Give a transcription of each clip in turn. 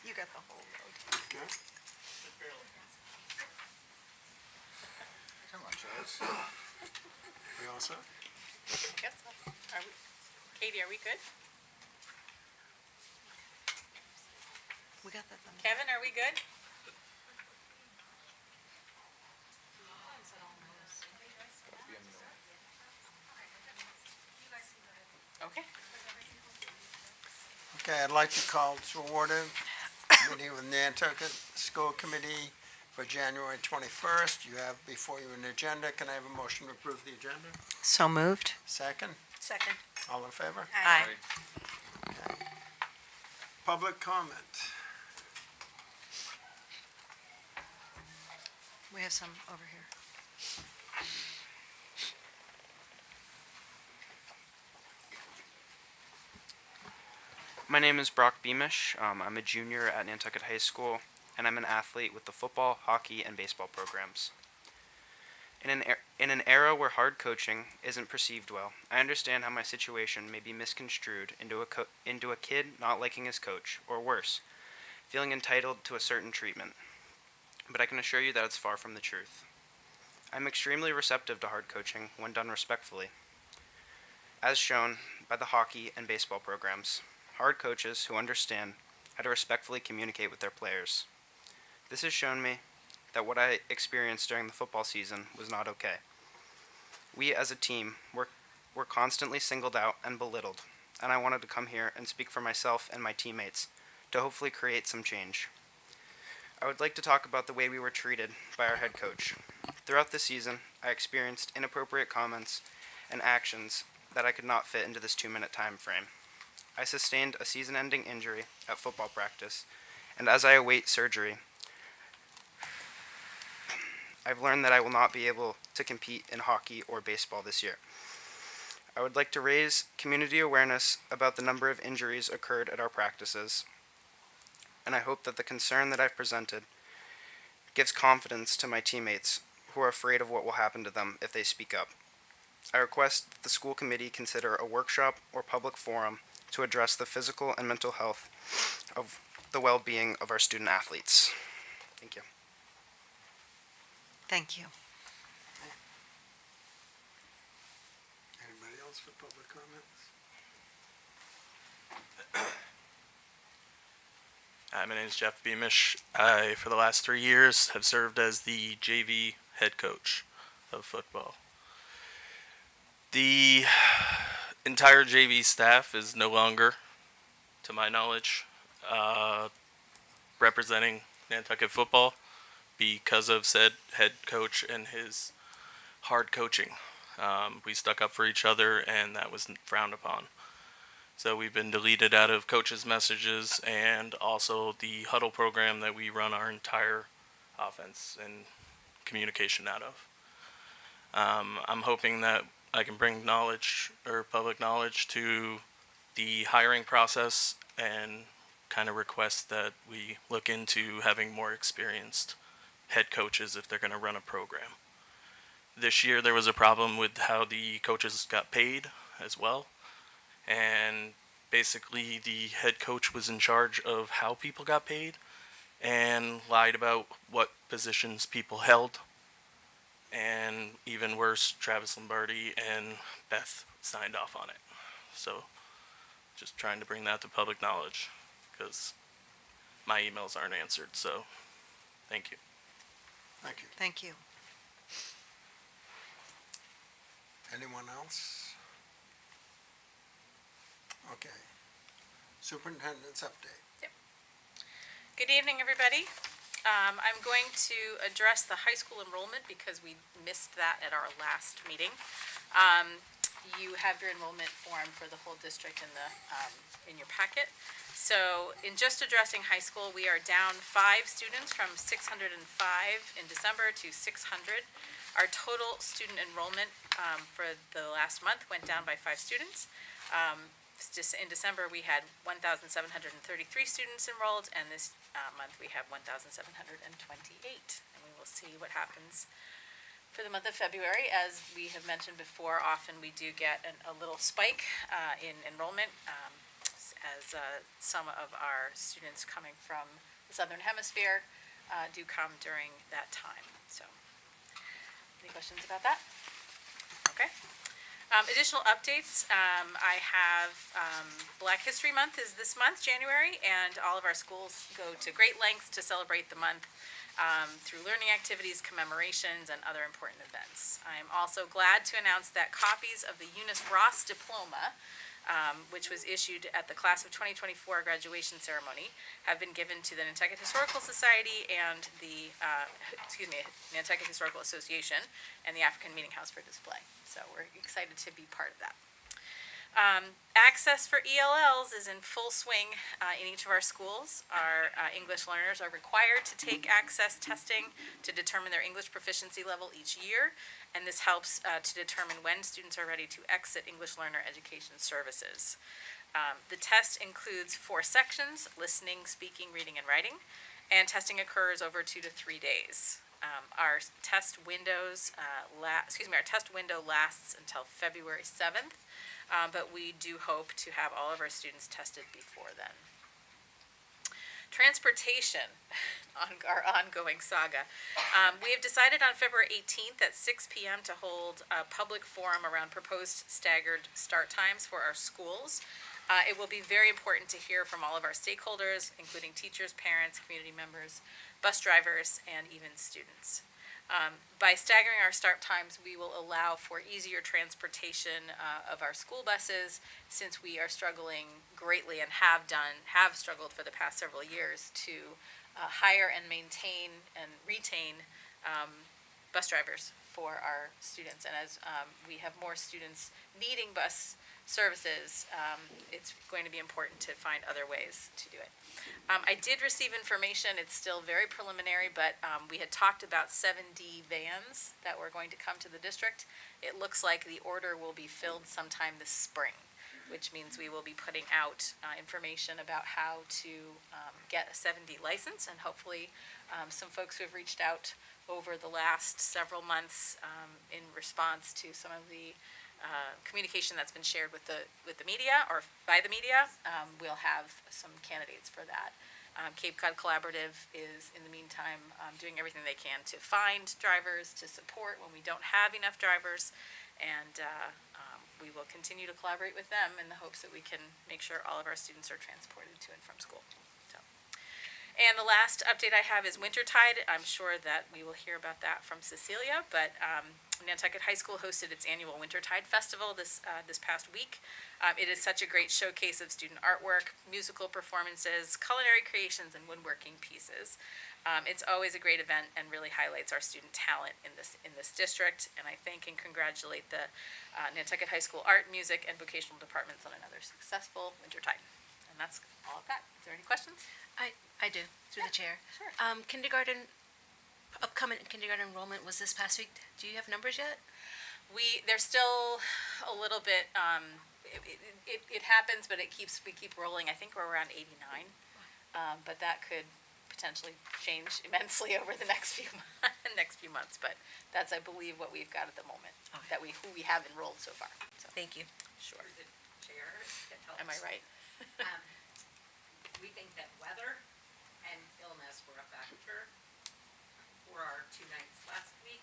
You got the whole road. Okay. Come on, Charles. We all set? I guess so. Katie, are we good? We got that thumbs up. Kevin, are we good? Okay. Okay, I'd like to call to order meeting with Nantucket School Committee for January 21st. You have before you an agenda. Can I have a motion to approve the agenda? So moved. Second? Second. All in favor? Aye. Okay. Public comment. We have some over here. My name is Brock Beamish. I'm a junior at Nantucket High School, and I'm an athlete with the football, hockey, and baseball programs. In an era where hard coaching isn't perceived well, I understand how my situation may be misconstrued into a kid not liking his coach, or worse, feeling entitled to a certain treatment. But I can assure you that it's far from the truth. I'm extremely receptive to hard coaching when done respectfully. As shown by the hockey and baseball programs, hard coaches who understand how to respectfully communicate with their players. This has shown me that what I experienced during the football season was not okay. We as a team were constantly singled out and belittled, and I wanted to come here and speak for myself and my teammates to hopefully create some change. I would like to talk about the way we were treated by our head coach. Throughout the season, I experienced inappropriate comments and actions that I could not fit into this 2-minute time frame. I sustained a season-ending injury at football practice, and as I await surgery, I've learned that I will not be able to compete in hockey or baseball this year. I would like to raise community awareness about the number of injuries occurred at our practices, and I hope that the concern that I've presented gives confidence to my teammates who are afraid of what will happen to them if they speak up. I request that the school committee consider a workshop or public forum to address the physical and mental health of the well-being of our student athletes. Thank you. Thank you. Anybody else for public comments? Hi, my name is Jeff Beamish. I, for the last 3 years, have served as the JV head coach of football. The entire JV staff is no longer, to my knowledge, representing Nantucket football because of said head coach and his hard coaching. We stuck up for each other, and that was frowned upon. So we've been deleted out of coaches' messages and also the huddle program that we run our entire offense and communication out of. I'm hoping that I can bring knowledge or public knowledge to the hiring process and kind of request that we look into having more experienced head coaches if they're going to run a program. This year there was a problem with how the coaches got paid as well. And basically the head coach was in charge of how people got paid and lied about what positions people held. And even worse, Travis Lombardi and Beth signed off on it. So just trying to bring that to public knowledge because my emails aren't answered. So thank you. Thank you. Thank you. Anyone else? Okay. Superintendent's update. Good evening, everybody. I'm going to address the high school enrollment because we missed that at our last meeting. You have your enrollment form for the whole district in your packet. So in just addressing high school, we are down 5 students from 605 in December to 600. Our total student enrollment for the last month went down by 5 students. In December, we had 1,733 students enrolled, and this month we have 1,728. And we will see what happens for the month of February. As we have mentioned before, often we do get a little spike in enrollment. as some of our students coming from the Southern Hemisphere do come during that time. So, any questions about that? Okay. Additional updates, I have Black History Month is this month, January, and all of our schools go to great lengths to celebrate the month through learning activities, commemorations, and other important events. I am also glad to announce that copies of the Eunice Ross Diploma, which was issued at the Class of 2024 graduation ceremony, have been given to the Nantucket Historical Society and the, Nantucket Historical Association and the African Meeting House for display. So we're excited to be part of that. Access for ELLs is in full swing in each of our schools. Our English learners are required to take access testing to determine their English proficiency level each year, and this helps to determine when students are ready to exit English Learner Education Services. The test includes 4 sections: listening, speaking, reading, and writing, and testing occurs over 2 to 3 days. Our test window lasts until February 7th. But we do hope to have all of our students tested before then. Transportation, our ongoing saga. We have decided on February 18th at 6 p.m. to hold a public forum around proposed staggered start times for our schools. It will be very important to hear from all of our stakeholders, including teachers, parents, community members, bus drivers, and even students. By staggering our start times, we will allow for easier transportation of our school buses, since we are struggling greatly and have struggled for the past several years to hire and maintain and retain bus drivers for our students. And as we have more students needing bus services, it's going to be important to find other ways to do it. I did receive information, it's still very preliminary, but we had talked about 7D vans that were going to come to the district. It looks like the order will be filled sometime this spring, which means we will be putting out information about how to get a 7D license, and hopefully some folks who have reached out over the last several months in response to some of the communication that's been shared with the media or by the media, we'll have some candidates for that. Cape Cod Collaborative is, in the meantime, doing everything they can to find drivers to support when we don't have enough drivers, and we will continue to collaborate with them in the hopes that we can make sure all of our students are transported to and from school. And the last update I have is Wintertide. I'm sure that we will hear about that from Cecilia, but Nantucket High School hosted its annual Wintertide Festival this past week. It is such a great showcase of student artwork, musical performances, culinary creations, and woodworking pieces. It's always a great event and really highlights our student talent in this district. And I thank and congratulate the Nantucket High School art, music, and vocational departments on another successful Wintertide. And that's all of that. Is there any questions? I do, through the chair. Sure. Upcoming kindergarten enrollment was this past week. Do you have numbers yet? There's still a little bit, it happens, but we keep rolling. I think we're around 89. But that could potentially change immensely over the next few months. But that's, I believe, what we've got at the moment, Okay. who we have enrolled so far. So, Thank you. sure. Through the chair, if it helps. Am I right? We think that weather and illness were a factor for our 2 nights last week.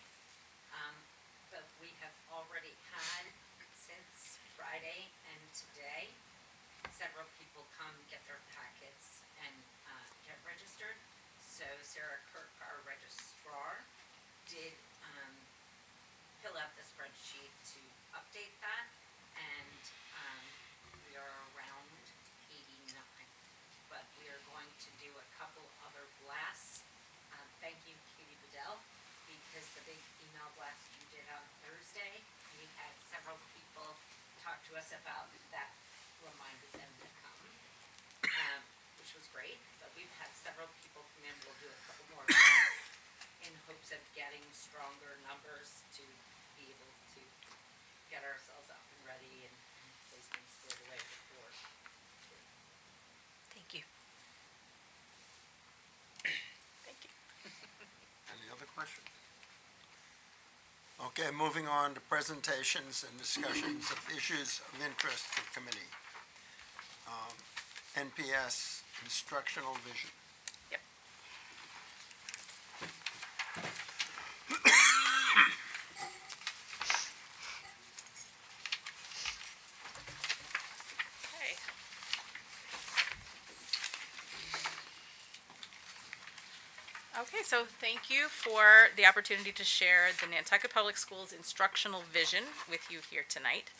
But we have already had, since Friday and today, several people come get their packets and get registered. So Sarah Kirk, our registrar, did fill out the spreadsheet to update that, and we are around 89. But we are going to do a couple other blasts. Thank you, Katie Bedell, because the big email blast you did on Thursday, we had several people talk to us about that, reminded them to come, which was great. But we've had several people come in. We'll do a couple more blasts in hopes of getting stronger numbers to be able to get ourselves up and ready and placements squared away before. Thank you. Thank you. Any other questions? Okay, moving on to presentations and discussions of issues of interest to committee. NPS instructional vision. Yep. Okay. Okay, so thank you for the opportunity to share the Nantucket Public Schools instructional vision with you here tonight.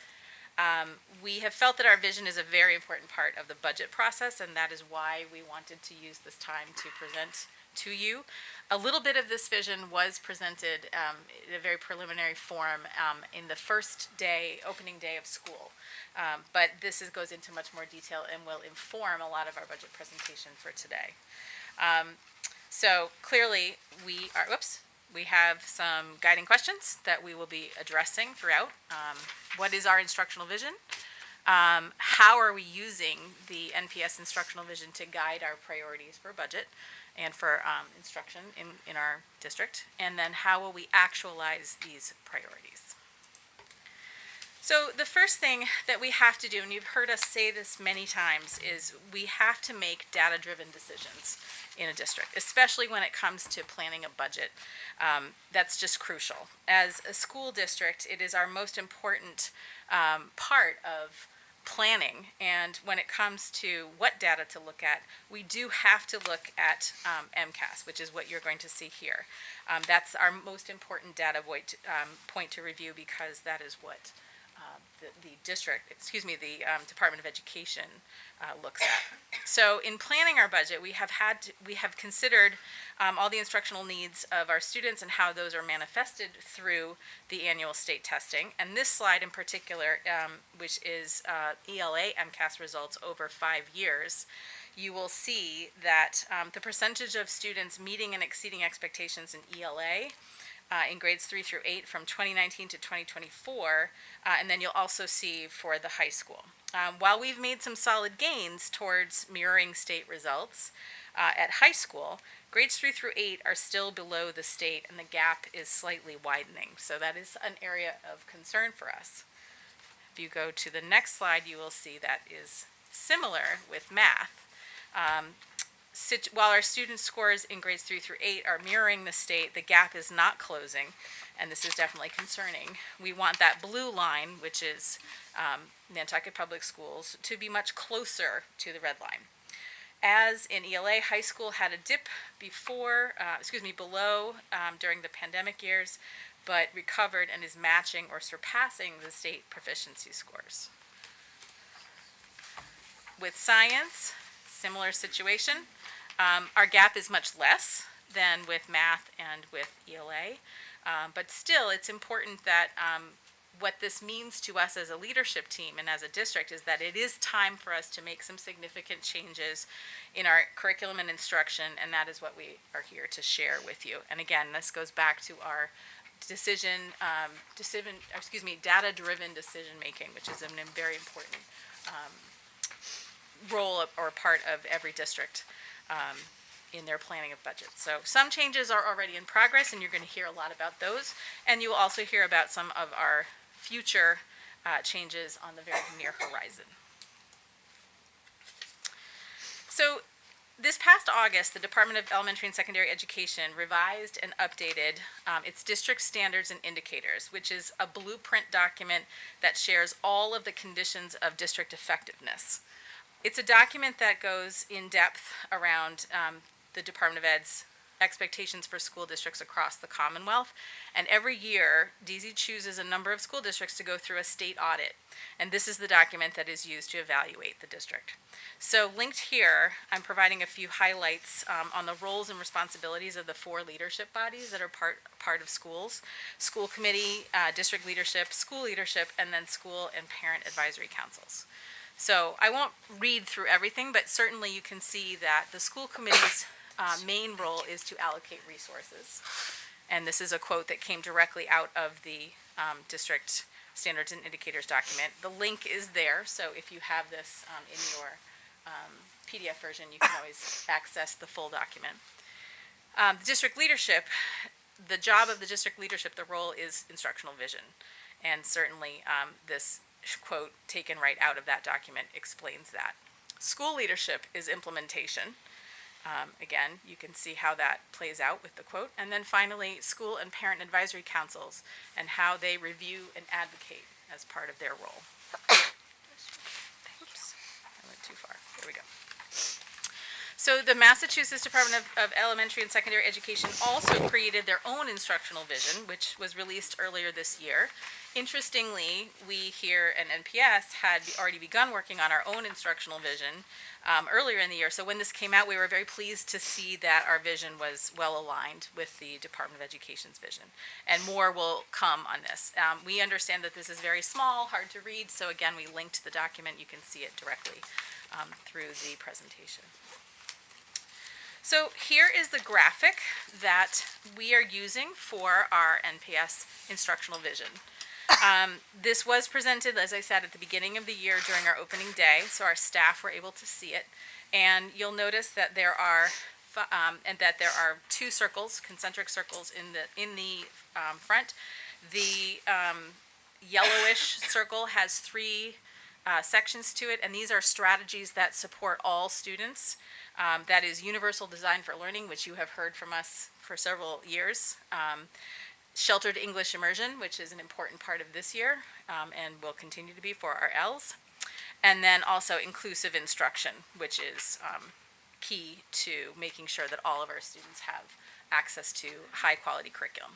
We have felt that our vision is a very important part of the budget process, and that is why we wanted to use this time to present to you. A little bit of this vision was presented in a very preliminary form in the first day, opening day of school. But goes into much more detail and will inform a lot of our budget presentation for today. So clearly, we have some guiding questions that we will be addressing throughout. What is our instructional vision? How are we using the NPS instructional vision to guide our priorities for budget and for instruction in our district? And then how will we actualize these priorities? So the first thing that we have to do, and you've heard us say this many times, is we have to make data-driven decisions in a district, especially when it comes to planning a budget. That's just crucial. As a school district, it is our most important part of planning, and when it comes to what data to look at, we do have to look at MCAS, which is what you're going to see here. That's our most important data point to review, because that is what the Department of Education looks at. So in planning our budget, we have considered all the instructional needs of our students and how those are manifested through the annual state testing. And this slide in particular, which is ELA MCAS results over 5 years, you will see that the percentage of students meeting and exceeding expectations in ELA in grades 3 through 8 from 2019 to 2024, and then you'll also see for the high school. While we've made some solid gains towards mirroring state results at high school, grades 3 through 8 are still below the state, and the gap is slightly widening. So that is an area of concern for us. If you go to the next slide, you will see that is similar with math. While our student scores in grades 3 through 8 are mirroring the state, the gap is not closing, and this is definitely concerning. We want that blue line, which is Nantucket Public Schools, to be much closer to the red line. As in ELA, high school had a dip below during the pandemic years, but recovered and is matching or surpassing the state proficiency scores. With science, similar situation. Our gap is much less than with math and with ELA, but still it's important that what this means to us as a leadership team and as a district is that it is time for us to make some significant changes in our curriculum and instruction, and that is what we are here to share with you. And again, this goes back to our data-driven decision making, which is a very important role or part of every district in their planning of budgets. So some changes are already in progress, and you're going to hear a lot about those. And you will also hear about some of our future changes on the very near horizon. So this past August, the Department of Elementary and Secondary Education revised and updated its district standards and indicators, which is a blueprint document that shares all of the conditions of district effectiveness. It's a document that goes in depth around the Department of Ed's expectations for school districts across the Commonwealth. And every year, DZ chooses a number of school districts to go through a state audit. And this is the document that is used to evaluate the district. So linked here, I'm providing a few highlights on the roles and responsibilities of the 4 leadership bodies that are part of schools: school committee, district leadership, and then school and parent advisory councils. So I won't read through everything, but certainly you can see that the school committee's main role is to allocate resources. And this is a quote that came directly out of the district standards and indicators document. The link is there, so if you have this in your PDF version, you can always access the full document. District leadership, the job of the district leadership, the role is instructional vision. And certainly this quote taken right out of that document explains that. School leadership is implementation. Again, you can see how that plays out with the quote. And then finally, school and parent advisory councils and how they review and advocate as part of their role. Oops, I went too far. There we go. So the Massachusetts Department of Elementary and Secondary Education also created their own instructional vision, which was released earlier this year. Interestingly, we here at NPS had already begun working on our own instructional vision earlier in the year. So when this came out, we were very pleased to see that our vision was well aligned with the Department of Education's vision. And more will come on this. We understand that this is very small, hard to read, so again, we linked the document. You can see it directly through the presentation. So here is the graphic that we are using for our NPS instructional vision. This was presented, as I said, at the beginning of the year during our opening day, so our staff were able to see it. And you'll notice that there are two circles, concentric circles in the front. The yellowish circle has three sections to it, and these are strategies that support all students. That is universal design for learning, which you have heard from us for several years. Sheltered English immersion, which is an important part of this year and will continue to be for our Ls. And then also inclusive instruction, which is key to making sure that all of our students have access to high quality curriculum.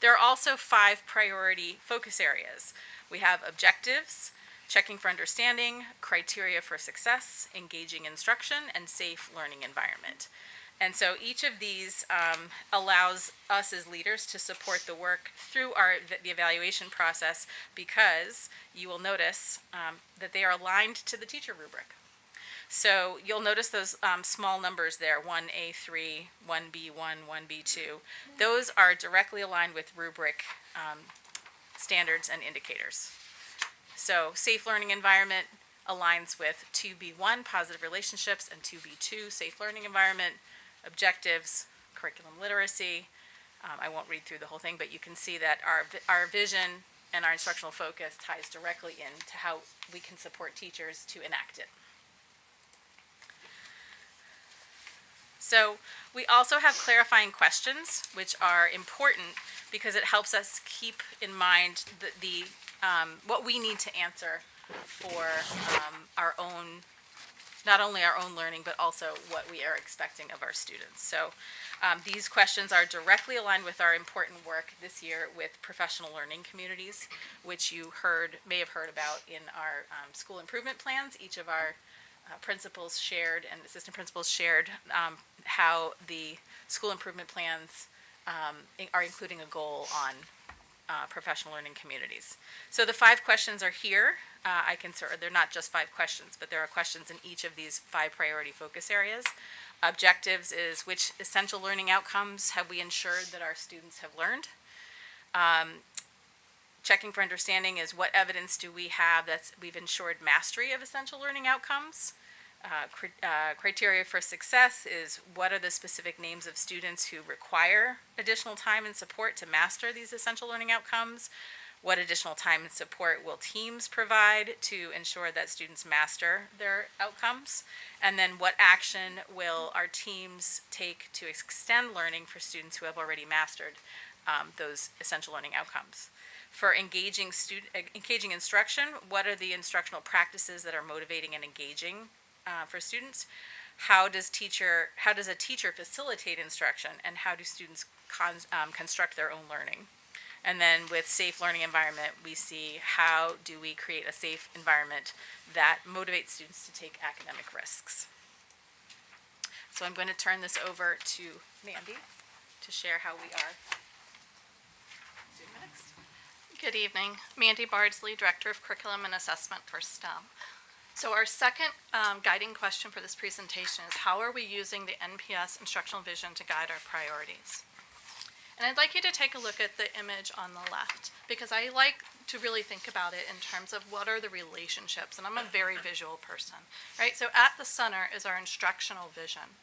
There are also 5 priority focus areas. We have objectives, checking for understanding, criteria for success, engaging instruction, and safe learning environment. And so each of these allows us as leaders to support the work through the evaluation process, because you will notice that they are aligned to the teacher rubric. So you'll notice those small numbers there, 1A3, 1B1, 1B2. Those are directly aligned with rubric standards and indicators. So safe learning environment aligns with 2B1, positive relationships, and 2B2, safe learning environment. Objectives, curriculum literacy. I won't read through the whole thing, but you can see that our vision and our instructional focus ties directly into how we can support teachers to enact it. So we also have clarifying questions, which are important because it helps us keep in mind what we need to answer for our own, not only our own learning, but also what we are expecting of our students. So these questions are directly aligned with our important work this year with professional learning communities, which you may have heard about in our school improvement plans. Each of our principals shared and assistant principals shared how the school improvement plans are including a goal on professional learning communities. So the 5 questions are here. They're not just 5 questions, but there are questions in each of these 5 priority focus areas. Objectives is which essential learning outcomes have we ensured that our students have learned. Checking for understanding is what evidence do we have that we've ensured mastery of essential learning outcomes. Criteria for success is what are the specific names of students who require additional time and support to master these essential learning outcomes. What additional time and support will teams provide to ensure that students master their outcomes? And then what action will our teams take to extend learning for students who have already mastered those essential learning outcomes? For engaging instruction, what are the instructional practices that are motivating and engaging for students? How does a teacher facilitate instruction, and how do students construct their own learning? And then with safe learning environment, we see how do we create a safe environment that motivates students to take academic risks. So I'm going to turn this over to Mandy to share how we are doing next. Good evening. Mandy Bardsley, Director of Curriculum and Assessment for STEM. So our second guiding question for this presentation is how are we using the NPS instructional vision to guide our priorities? And I'd like you to take a look at the image on the left, because I like to really think about it in terms of what are the relationships, and I'm a very visual person, right? So at the center is our instructional vision,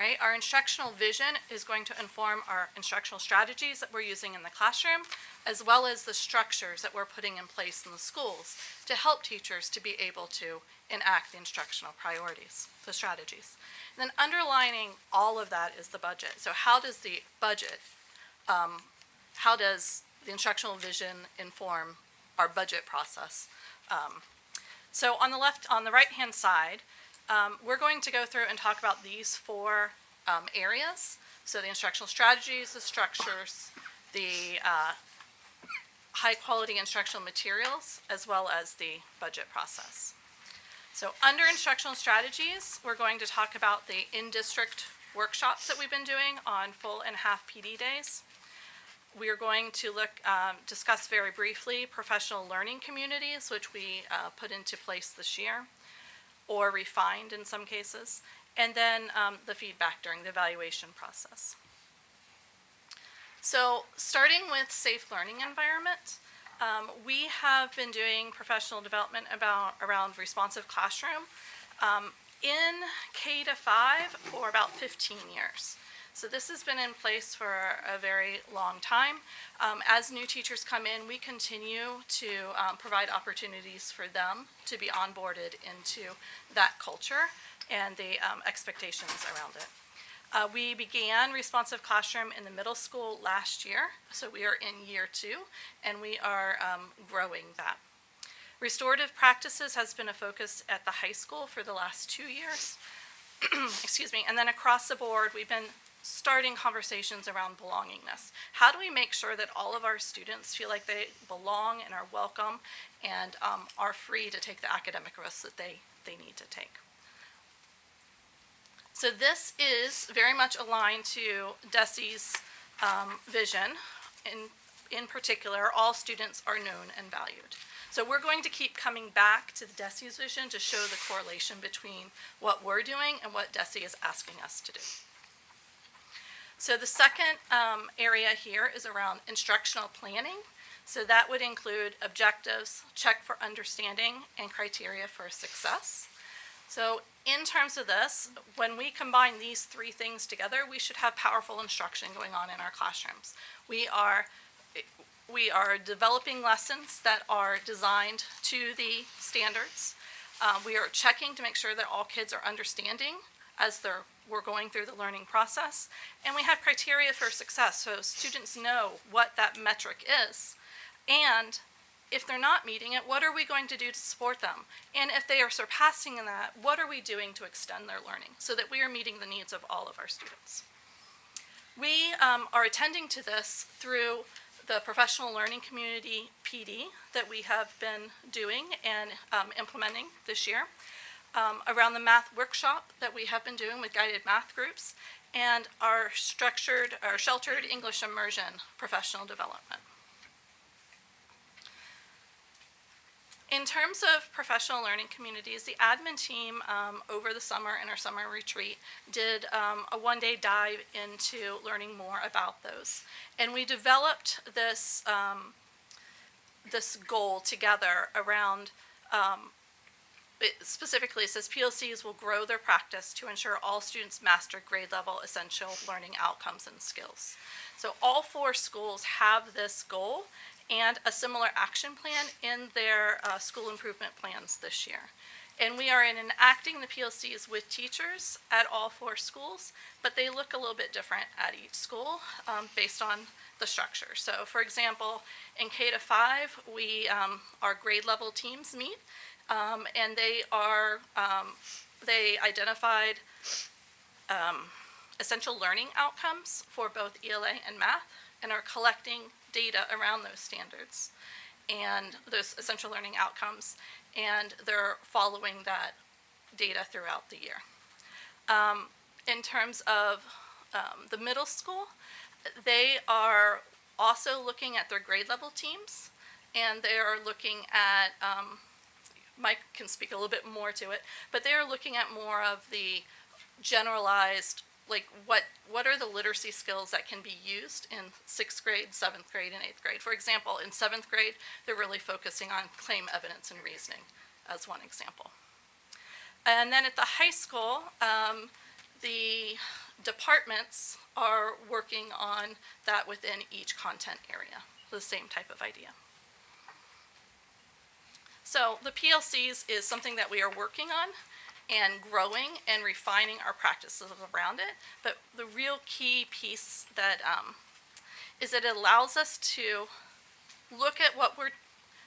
right? Our instructional vision is going to inform our instructional strategies that we're using in the classroom, as well as the structures that we're putting in place in the schools to help teachers to be able to enact the instructional priorities, the strategies. And then underlining all of that is the budget. So how does the budget, how does the instructional vision inform our budget process? So on the right-hand side, we're going to go through and talk about these four areas. So the instructional strategies, the structures, the high-quality instructional materials, as well as the budget process. So under instructional strategies, we're going to talk about the in-district workshops that we've been doing on full and half PD days. We are going to discuss very briefly professional learning communities, which we put into place this year, or refined in some cases, and then the feedback during the evaluation process. So starting with safe learning environment, we have been doing professional development around responsive classroom in K-5 for about 15 years. So this has been in place for a very long time. As new teachers come in, we continue to provide opportunities for them to be onboarded into that culture and the expectations around it. We began responsive classroom in the middle school last year, so we are in year 2, and we are growing that. Restorative practices has been a focus at the high school for the last 2 years. Excuse me, and then across the board, we've been starting conversations around belongingness. How do we make sure that all of our students feel like they belong and are welcome and are free to take the academic risks that they need to take? So this is very much aligned to DESE's vision. In particular, all students are known and valued. So we're going to keep coming back to the DESE's vision to show the correlation between what we're doing and what DESE is asking us to do. So the second area here is around instructional planning. So that would include objectives, check for understanding, and criteria for success. So in terms of this, when we combine these three things together, we should have powerful instruction going on in our classrooms. We are developing lessons that are designed to the standards. We are checking to make sure that all kids are understanding as we're going through the learning process. And we have criteria for success, so students know what that metric is. And if they're not meeting it, what are we going to do to support them? And if they are surpassing that, what are we doing to extend their learning so that we are meeting the needs of all of our students? We are attending to this through the professional learning community PD that we have been doing and implementing this year, around the math workshop that we have been doing with guided math groups, and our sheltered English immersion professional development. In terms of professional learning communities, the admin team over the summer in our summer retreat did a one-day dive into learning more about those. And we developed this, this goal together around, specifically it says PLCs will grow their practice to ensure all students master grade level essential learning outcomes and skills. So all 4 schools have this goal and a similar action plan in their school improvement plans this year. And we are enacting the PLCs with teachers at all 4 schools, but they look a little bit different at each school based on the structure. So for example, in K-5, our grade level teams meet, and they identified essential learning outcomes for both ELA and math, and are collecting data around those standards and those essential learning outcomes, and they're following that data throughout the year. In terms of the middle school, they are also looking at their grade level teams, and they are looking at, Mike can speak a little bit more to it, but they are looking at more of the generalized, like what are the literacy skills that can be used in 6th grade, 7th grade, and 8th grade. For example, in 7th grade, they're really focusing on claim evidence and reasoning as one example. And then at the high school, the departments are working on that within each content area, the same type of idea. So the PLCs is something that we are working on and growing and refining our practices around it. But the real key piece that is that it allows us to look at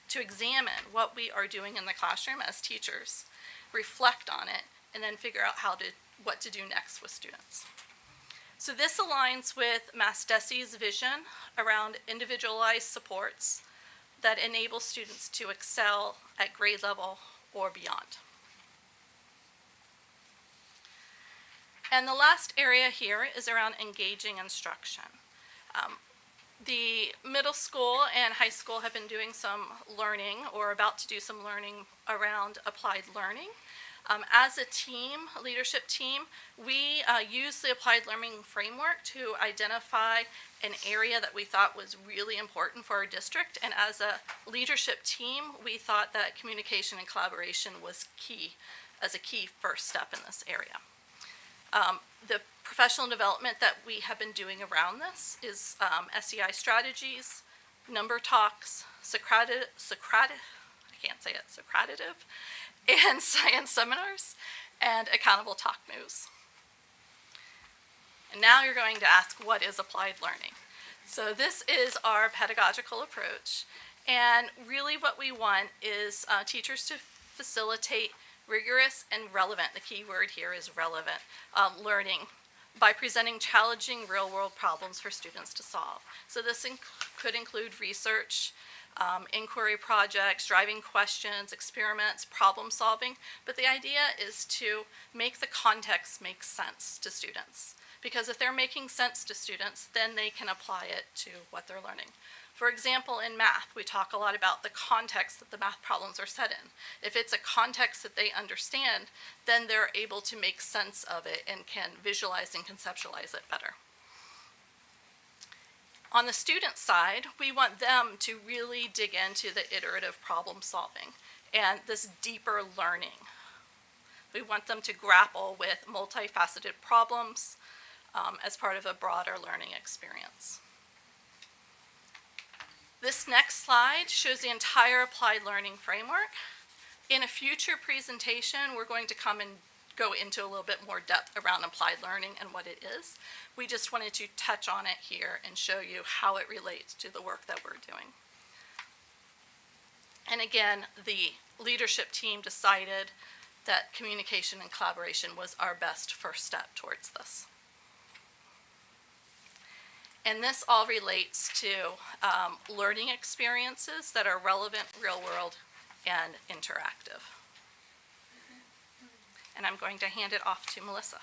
to examine what we are doing in the classroom as teachers, reflect on it, and then figure out what to do next with students. So this aligns with Mass DESE's vision around individualized supports that enable students to excel at grade level or beyond. And the last area here is around engaging instruction. The middle school and high school have been doing some learning or about to do some learning around applied learning. As a team, a leadership team, we use the applied learning framework to identify an area that we thought was really important for our district. And as a leadership team, we thought that communication and collaboration was key as a key first step in this area. The professional development that we have been doing around this is SEI strategies, number talks, Socrative, and science seminars, and accountable talk moves. And now you're going to ask, what is applied learning? So this is our pedagogical approach, and really what we want is teachers to facilitate rigorous and relevant, the key word here is relevant, learning by presenting challenging real-world problems for students to solve. So this could include research, inquiry projects, driving questions, experiments, problem solving, but the idea is to make the context make sense to students. Because if they're making sense to students, then they can apply it to what they're learning. For example, in math, we talk a lot about the context that the math problems are set in. If it's a context that they understand, then they're able to make sense of it and can visualize and conceptualize it better. On the student side, we want them to really dig into the iterative problem solving and this deeper learning. We want them to grapple with multifaceted problems as part of a broader learning experience. This next slide shows the entire applied learning framework. In a future presentation, we're going to come and go into a little bit more depth around applied learning and what it is. We just wanted to touch on it here and show you how it relates to the work that we're doing. And again, the leadership team decided that communication and collaboration was our best first step towards this. And this all relates to learning experiences that are relevant, real world, and interactive. And I'm going to hand it off to Melissa.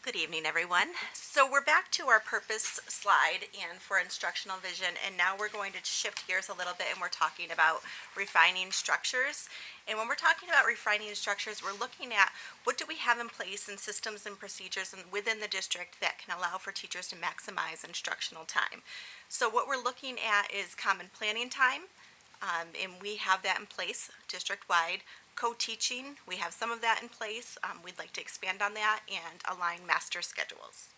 Good evening, everyone. So we're back to our purpose slide and for instructional vision, and now we're going to shift gears a little bit and we're talking about refining structures. And when we're talking about refining structures, we're looking at what do we have in place in systems and procedures within the district that can allow for teachers to maximize instructional time. So what we're looking at is common planning time, and we have that in place district-wide. Co-teaching, we have some of that in place. We'd like to expand on that and align master schedules.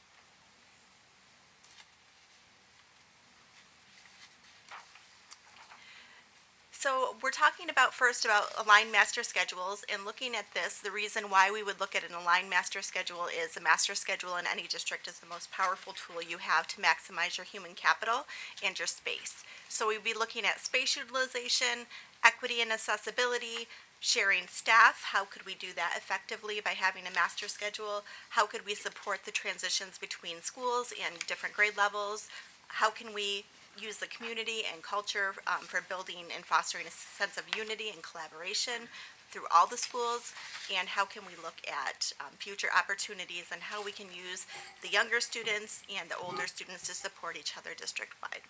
So we're talking about first about aligned master schedules, and looking at this, the reason why we would look at an aligned master schedule is a master schedule in any district is the most powerful tool you have to maximize your human capital and your space. So we'd be looking at space utilization, equity and accessibility, sharing staff. How could we do that effectively by having a master schedule? How could we support the transitions between schools and different grade levels? How can we use the community and culture for building and fostering a sense of unity and collaboration through all the schools? And how can we look at future opportunities and how we can use the younger students and the older students to support each other district-wide?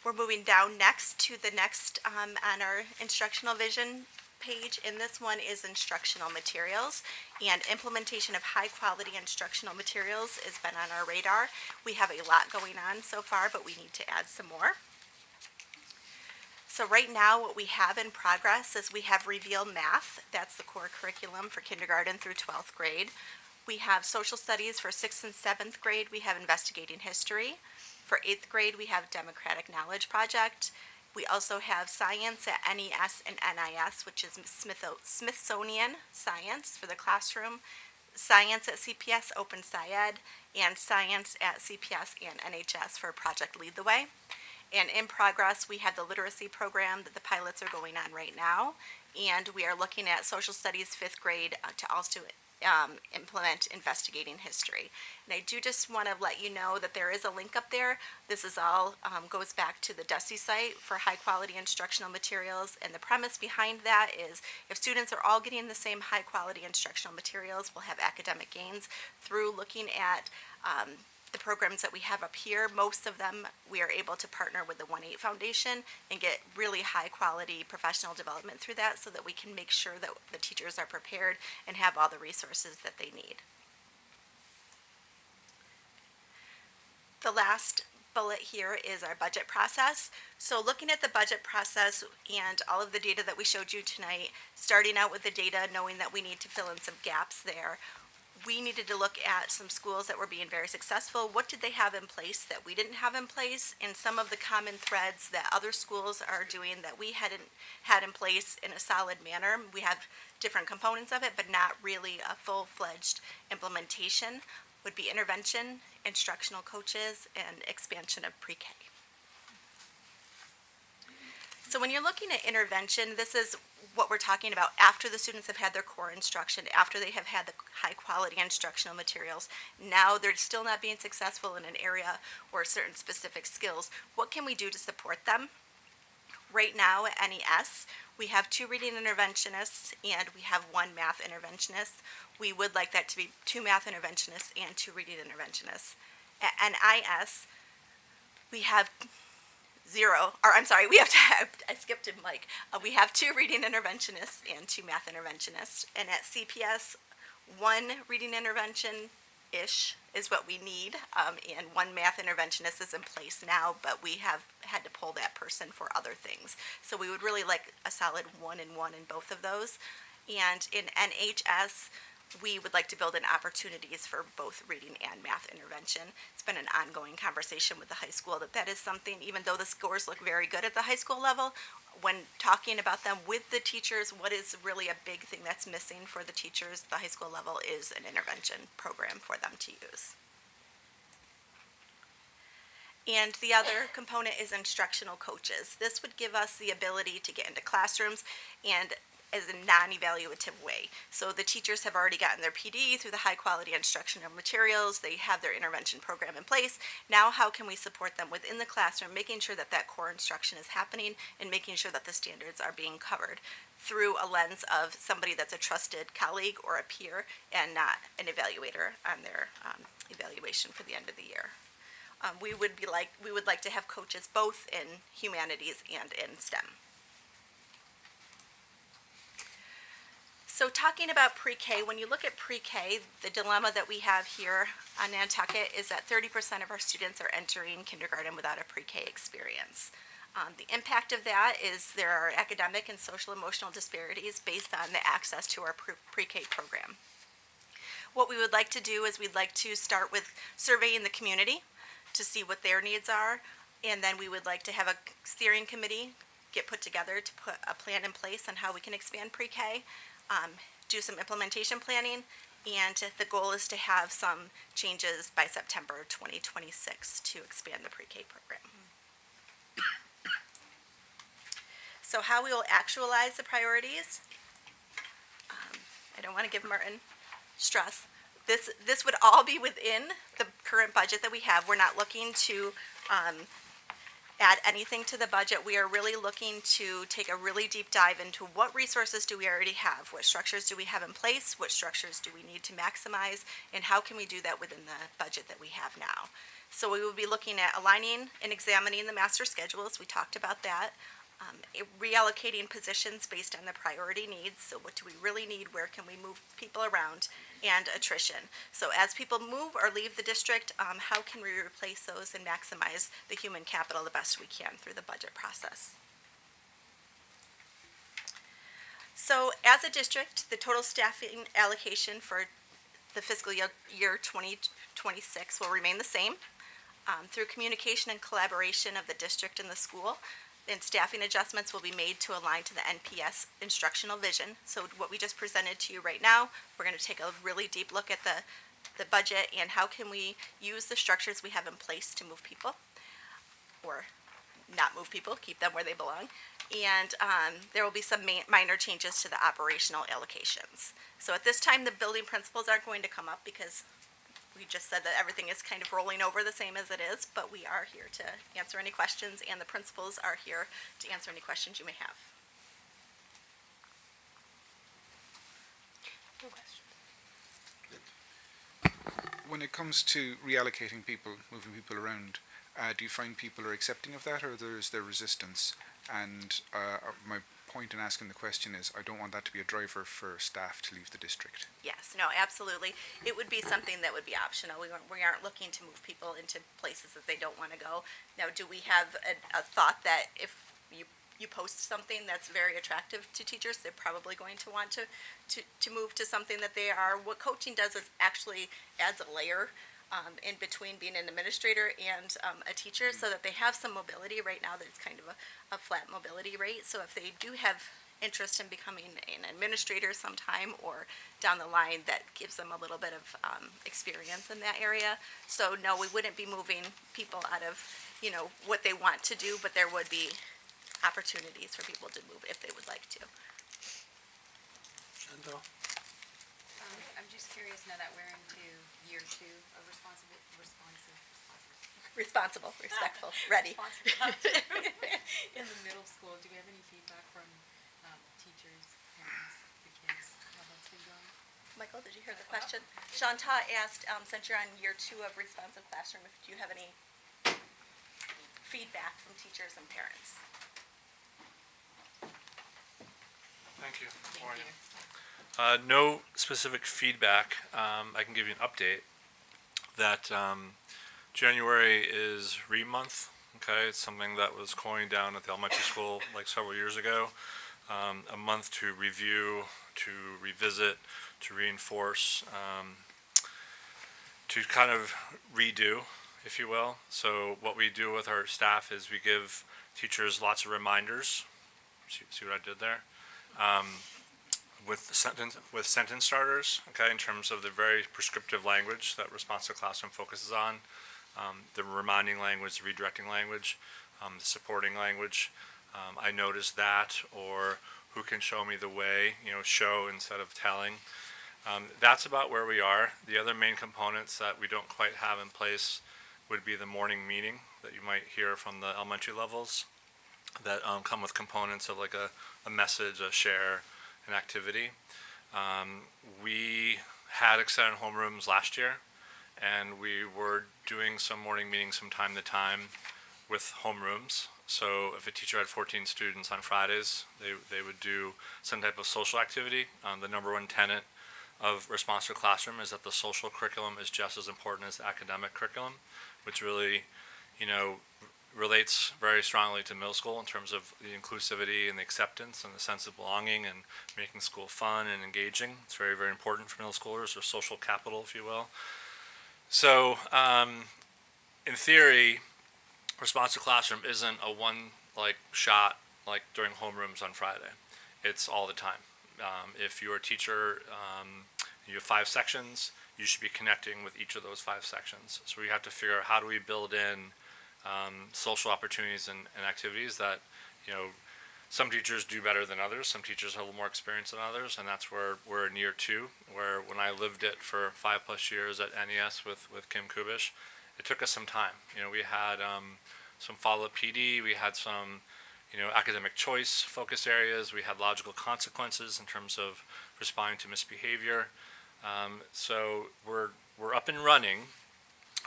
We're moving down next to the next on our instructional vision page, and this one is instructional materials, and implementation of high quality instructional materials has been on our radar. We have a lot going on so far, but we need to add some more. So right now, what we have in progress is we have Reveal Math. That's the core curriculum for kindergarten through 12th grade. We have social studies for 6th and 7th grade. We have investigating history. For 8th grade, we have Democratic Knowledge Project. We also have science at NES and NIS, which is Smithsonian Science for the classroom, science at CPS Open SciEd, and science at CPS and NHS for Project Lead the Way. And in progress, we have the literacy program that the pilots are going on right now. And we are looking at social studies 5th grade to also implement investigating history. And I do just want to let you know that there is a link up there. This is all goes back to the DESI site for high quality instructional materials. And the premise behind that is if students are all getting the same high quality instructional materials, we'll have academic gains through looking at the programs that we have up here. Most of them we are able to partner with the 1-8 Foundation and get really high quality professional development through that so that we can make sure that the teachers are prepared and have all the resources that they need. The last bullet here is our budget process. So looking at the budget process and all of the data that we showed you tonight, starting out with the data, knowing that we need to fill in some gaps there, we needed to look at some schools that were being very successful. What did they have in place that we didn't have in place? And some of the common threads that other schools are doing that we hadn't had in place in a solid manner. We have different components of it, but not really a full-fledged implementation, would be intervention, instructional coaches, and expansion of pre-K. So when you're looking at intervention, this is what we're talking about after the students have had their core instruction, after they have had the high quality instructional materials. Now they're still not being successful in an area or certain specific skills. What can we do to support them? Right now at NES, we have 2 reading interventionists and we have 1 math interventionist. We would like that to be 2 math interventionists and 2 reading interventionists. At NIS, we have 0, or I'm sorry, we have to have, I skipped a mic. We have 2 reading interventionists and 2 math interventionists. And at CPS, 1 reading intervention-ish is what we need, and 1 math interventionist is in place now, but we have had to pull that person for other things. So we would really like a solid 1 and 1 in both of those. And in NHS, we would like to build in opportunities for both reading and math intervention. It's been an ongoing conversation with the high school that is something, even though the scores look very good at the high school level, when talking about them with the teachers, what is really a big thing that's missing for the teachers at the high school level is an intervention program for them to use. And the other component is instructional coaches. This would give us the ability to get into classrooms and as a non-evaluative way. So the teachers have already gotten their PD through the high quality instructional materials. They have their intervention program in place. Now how can we support them within the classroom, making sure that that core instruction is happening and making sure that the standards are being covered through a lens of somebody that's a trusted colleague or a peer and not an evaluator on their evaluation for the end of the year. We would like to have coaches both in humanities and in STEM. So talking about pre-K, when you look at pre-K, the dilemma that we have here on Nantucket is that 30% of our students are entering kindergarten without a pre-K experience. The impact of that is there are academic and social emotional disparities based on the access to our pre-K program. What we would like to do is we'd like to start with surveying the community to see what their needs are, and then we would like to have a steering committee get put together to put a plan in place on how we can expand pre-K. Do some implementation planning, and the goal is to have some changes by September 2026 to expand the pre-K program. So how we will actualize the priorities, I don't want to give Martin stress. This would all be within the current budget that we have. We're not looking to add anything to the budget. We are really looking to take a really deep dive into what resources do we already have, what structures do we have in place, what structures do we need to maximize, and how can we do that within the budget that we have now. So we will be looking at aligning and examining the master schedules. We talked about that. Reallocating positions based on the priority needs. So what do we really need? Where can we move people around? And attrition. So as people move or leave the district, how can we replace those and maximize the human capital the best we can through the budget process? So as a district, the total staffing allocation for the fiscal year 2026 will remain the same. Through communication and collaboration of the district and the school, and staffing adjustments will be made to align to the NPS instructional vision. So what we just presented to you right now, we're going to take a really deep look at the budget and how can we use the structures we have in place to move people, or not move people, keep them where they belong. And there will be some minor changes to the operational allocations. So at this time, the building principals aren't going to come up because we just said that everything is kind of rolling over the same as it is, but we are here to answer any questions, and the principals are here to answer any questions you may have. When it comes to reallocating people, moving people around, do you find people are accepting of that, or is there resistance? And my point in asking the question is, I don't want that to be a driver for staff to leave the district. Yes, no, absolutely. It would be something that would be optional. We aren't looking to move people into places that they don't want to go. Now, do we have a thought that if you post something that's very attractive to teachers, they're probably going to want to move to something that they are. What coaching does is actually adds a layer in between being an administrator and a teacher, so that they have some mobility. Right now, there's kind of a flat mobility rate. So if they do have interest in becoming an administrator sometime or down the line, that gives them a little bit of experience in that area. So no, we wouldn't be moving people out of, what they want to do, but there would be opportunities for people to move if they would like to. Chantal? I'm just curious now that we're into year 2 of responsible, Responsible, respectful, ready. in the middle school, do we have any feedback from teachers, parents, the kids, how that's been going? Michael, did you hear the question? Shanta asked, since you're on year 2 of responsive classroom, if do you have any feedback from teachers and parents? Thank you. Thank you. No specific feedback. I can give you an update that January is READ month. Okay, it's something that was coined down at the elementary school like several years ago. A month to review, to revisit, to reinforce, to kind of redo, if you will. So what we do with our staff is we give teachers lots of reminders. See what I did there? With sentence starters, okay, in terms of the very prescriptive language that responsive classroom focuses on, the reminding language, the redirecting language, the supporting language. I noticed that, or who can show me the way, show instead of telling. That's about where we are. The other main components that we don't quite have in place would be the morning meeting that you might hear from the elementary levels that come with components of like a message, a share, an activity. We had extended homerooms last year, and we were doing some morning meetings from time to time with homerooms. So if a teacher had 14 students on Fridays, they would do some type of social activity. The number one tenet of responsive classroom is that the social curriculum is just as important as the academic curriculum, which really, relates very strongly to middle school in terms of the inclusivity and the acceptance and the sense of belonging and making school fun and engaging. It's very, very important for middle schoolers, or social capital, if you will. So, in theory, responsive classroom isn't a one shot like during homerooms on Friday. It's all the time. If you're a teacher, you have 5 sections, you should be connecting with each of those 5 sections. So we have to figure out how do we build in social opportunities and activities that, some teachers do better than others. Some teachers have a little more experience than others, and that's where we're in year 2, where when I lived it for 5+ years at NES with Kim Kubish, it took us some time. We had some follow-up PD, we had some, academic choice focus areas, we had logical consequences in terms of responding to misbehavior. So we're up and running,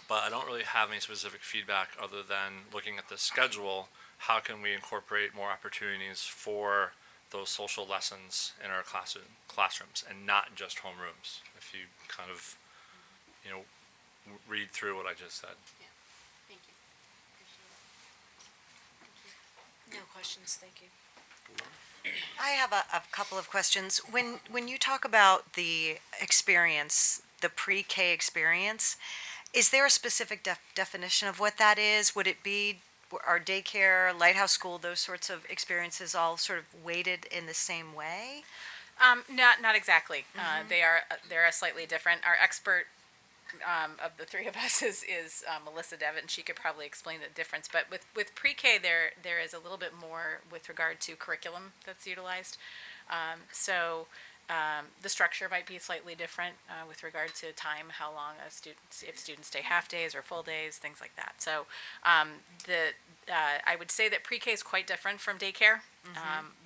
but I don't really have any specific feedback other than looking at the schedule. How can we incorporate more opportunities for those social lessons in our classrooms and not just homerooms? If you kind of, read through what I just said. Yeah, thank you. Appreciate it. No questions, thank you. I have a couple of questions. When you talk about the experience, the pre-K experience, is there a specific definition of what that is? Would it be our daycare, lighthouse school, those sorts of experiences all sort of weighted in the same way? Not exactly. They're slightly different. Our expert of the three of us is Melissa Devitt, and she could probably explain the difference. But with pre-K, there is a little bit more with regard to curriculum that's utilized. The structure might be slightly different with regard to time, how long if students stay half days or full days, things like that. So I would say that pre-K is quite different from daycare.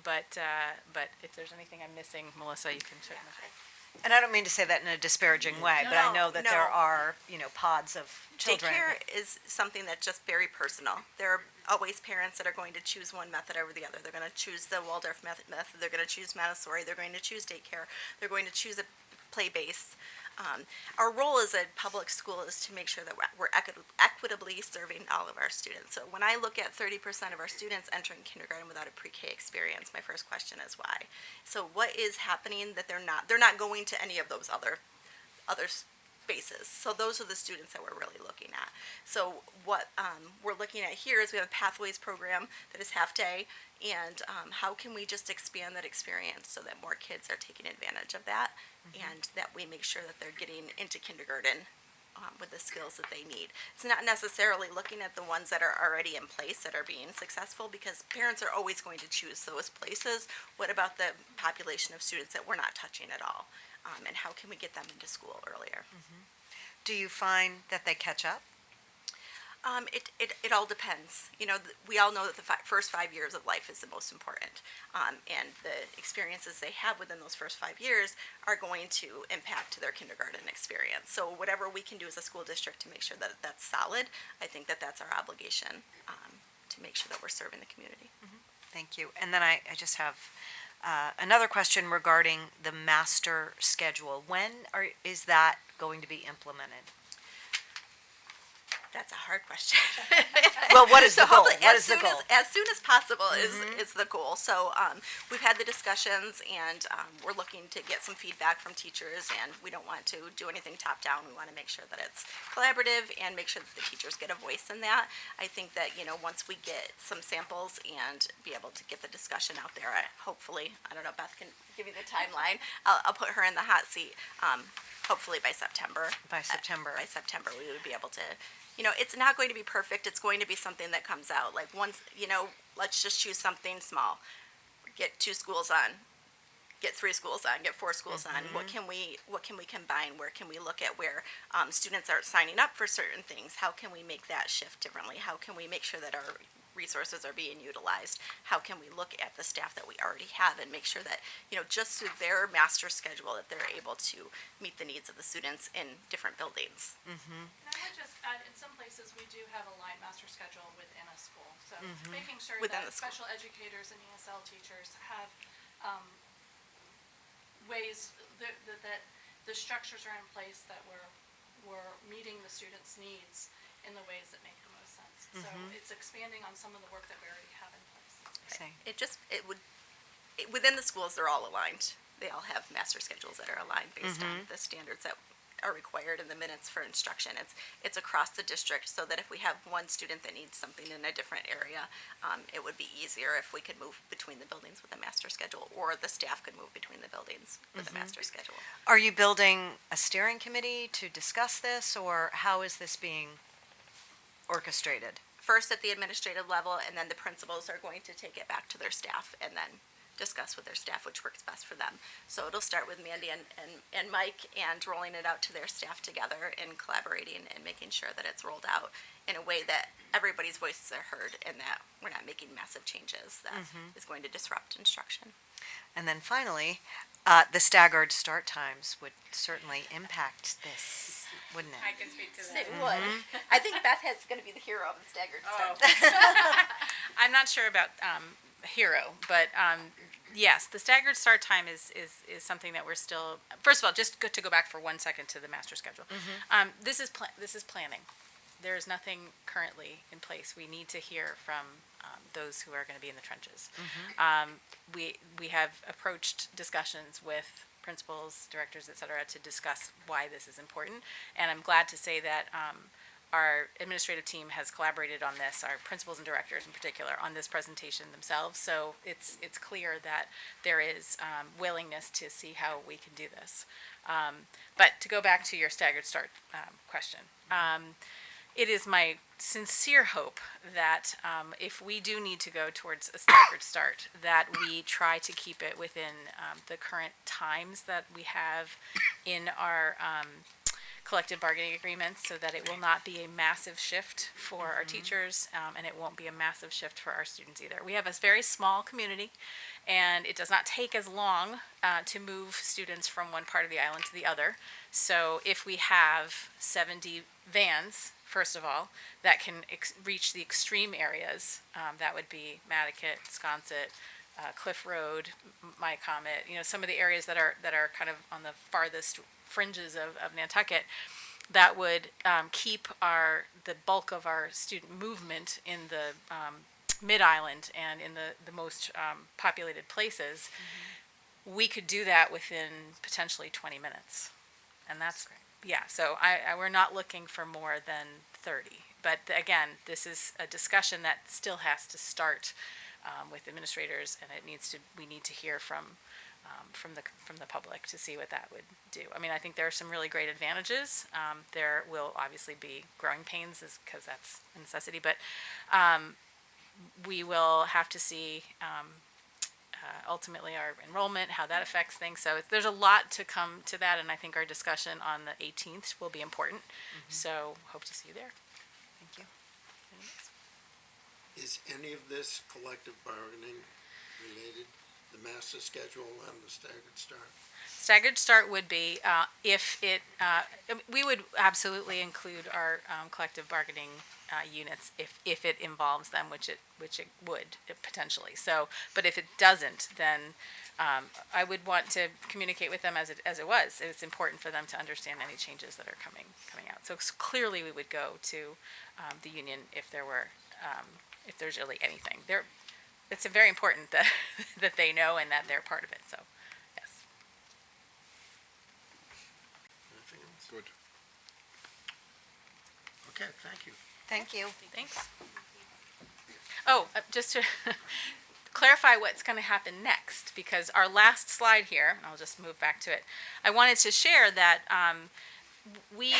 But if there's anything I'm missing, Melissa, you can certainly. And I don't mean to say that in a disparaging way, but I know that there are, pods of children. Daycare is something that's just very personal. There are always parents that are going to choose one method over the other. They're going to choose the Waldorf method. They're going to choose Montessori. They're going to choose daycare. They're going to choose a play-based. Our role as a public school is to make sure that we're equitably serving all of our students. So when I look at 30% of our students entering kindergarten without a pre-K experience, my first question is why. So what is happening that they're not going to any of those other spaces? So those are the students that we're really looking at. So what we're looking at here is we have a Pathways program that is half day, and how can we just expand that experience so that more kids are taking advantage of that, and that we make sure that they're getting into kindergarten with the skills that they need. It's not necessarily looking at the ones that are already in place that are being successful, because parents are always going to choose those places. What about the population of students that we're not touching at all? And how can we get them into school earlier? Do you find that they catch up? It all depends. We all know that the first 5 years of life is the most important. And the experiences they have within those first 5 years are going to impact their kindergarten experience. So whatever we can do as a school district to make sure that that's solid, I think that that's our obligation, to make sure that we're serving the community. Thank you. And then I just have another question regarding the master schedule. When is that going to be implemented? That's a hard question. Well, what is the goal? Hopefully What is the goal? As soon as possible is the goal. So we've had the discussions, and we're looking to get some feedback from teachers, and we don't want to do anything top down. We want to make sure that it's collaborative and make sure that the teachers get a voice in that. I think that, once we get some samples and be able to get the discussion out there, hopefully, I don't know, Beth can give you the timeline. I'll put her in the hot seat. Hopefully by September. By September. By September, we would be able to. It's not going to be perfect. It's going to be something that comes out. Like once, let's just choose something small. Get 2 schools on. Get 3 schools on. Get 4 schools on. What can we combine? Where can we look at where students are signing up for certain things? How can we make that shift differently? How can we make sure that our resources are being utilized? How can we look at the staff that we already have and make sure that, just through their master schedule, that they're able to meet the needs of the students in different buildings? And I would just add, in some places, we do have a line master schedule within a school. So making sure Within that the school. special educators and ESL teachers have ways that the structures are in place that we're meeting the students' needs in the ways that make the most sense. So it's expanding on some of the work that we already have in place. Within the schools, they're all aligned. They all have master schedules that are aligned based on the standards that are required in the minutes for instruction. It's across the district, so that if we have one student that needs something in a different area, it would be easier if we could move between the buildings with a master schedule, or the staff could move between the buildings with a master schedule. Are you building a steering committee to discuss this, or how is this being orchestrated? First at the administrative level, and then the principals are going to take it back to their staff and then discuss with their staff which works best for them. So it'll start with Mandy and Mike, and rolling it out to their staff together and collaborating and making sure that it's rolled out in a way that everybody's voices are heard, and that we're not making massive changes that is going to disrupt instruction. And then finally, the staggered start times would certainly impact this, wouldn't it? I can speak to that. It would. I think Beth is going to be the hero of the staggered start. I'm not sure about hero, but yes, the staggered start time is something that we're still. First of all, just to go back for 1 second to the master schedule. This is planning. there is nothing currently in place. We need to hear from those who are going to be in the trenches. We have approached discussions with principals, directors, et cetera, to discuss why this is important. And I'm glad to say that our administrative team has collaborated on this, our principals and directors in particular, on this presentation themselves. So it's clear that there is willingness to see how we can do this. But to go back to your staggered start question, it is my sincere hope that if we do need to go towards a staggered start, that we try to keep it within the current times that we have in our collective bargaining agreements, so that it will not be a massive shift for our teachers, and it won't be a massive shift for our students either. We have a very small community, and it does not take as long to move students from one part of the island to the other. So if we have 70 vans, first of all, that can reach the extreme areas, that would be Nantucket, Sconset, Cliff Road, My Comet, some of the areas that are kind of on the farthest fringes of Nantucket, that would keep the bulk of our student movement in the mid-island and in the most populated places. We could do that within potentially 20 minutes. And that's yeah, so we're not looking for more than 30. But again, this is a discussion that still has to start with administrators, and we need to hear from the public to see what that would do. I mean, I think there are some really great advantages. There will obviously be growing pains, because that's a necessity, but we will have to see ultimately our enrollment, how that affects things. So there's a lot to come to that, and I think our discussion on the 18th will be important. So hope to see you there. Thank you. Is any of this collective bargaining related, the master schedule and the staggered start? Staggered start would be if it, we would absolutely include our collective bargaining units if it involves them, which it would potentially. So, but if it doesn't, then I would want to communicate with them as it was. It's important for them to understand any changes that are coming out. So clearly, we would go to the union if there's really anything there. It's very important that that they know and that they're part of it. So, yes. Anything else? Good. Okay, thank you. Thank you. Thanks. Oh, just to clarify what's going to happen next, because our last slide here, and I'll just move back to it. I wanted to share that we,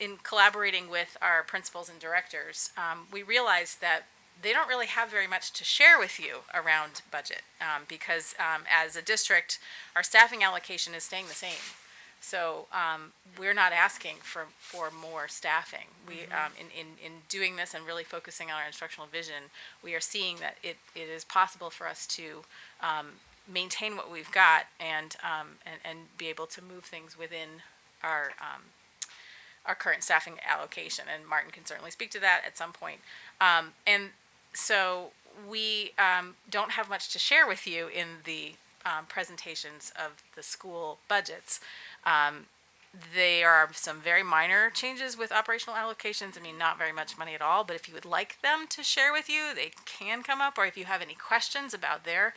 in collaborating with our principals and directors, we realized that they don't really have very much to share with you around budget, because as a district, our staffing allocation is staying the same. So we're not asking for more staffing. We in doing this and really focusing on our instructional vision, we are seeing that it is possible for us to maintain what we've got and be able to move things within our current staffing allocation. And Martin can certainly speak to that at some point. And so we don't have much to share with you in the presentations of the school budgets. There are some very minor changes with operational allocations. I mean, not very much money at all, but if you would like them to share with you, they can come up, or if you have any questions about their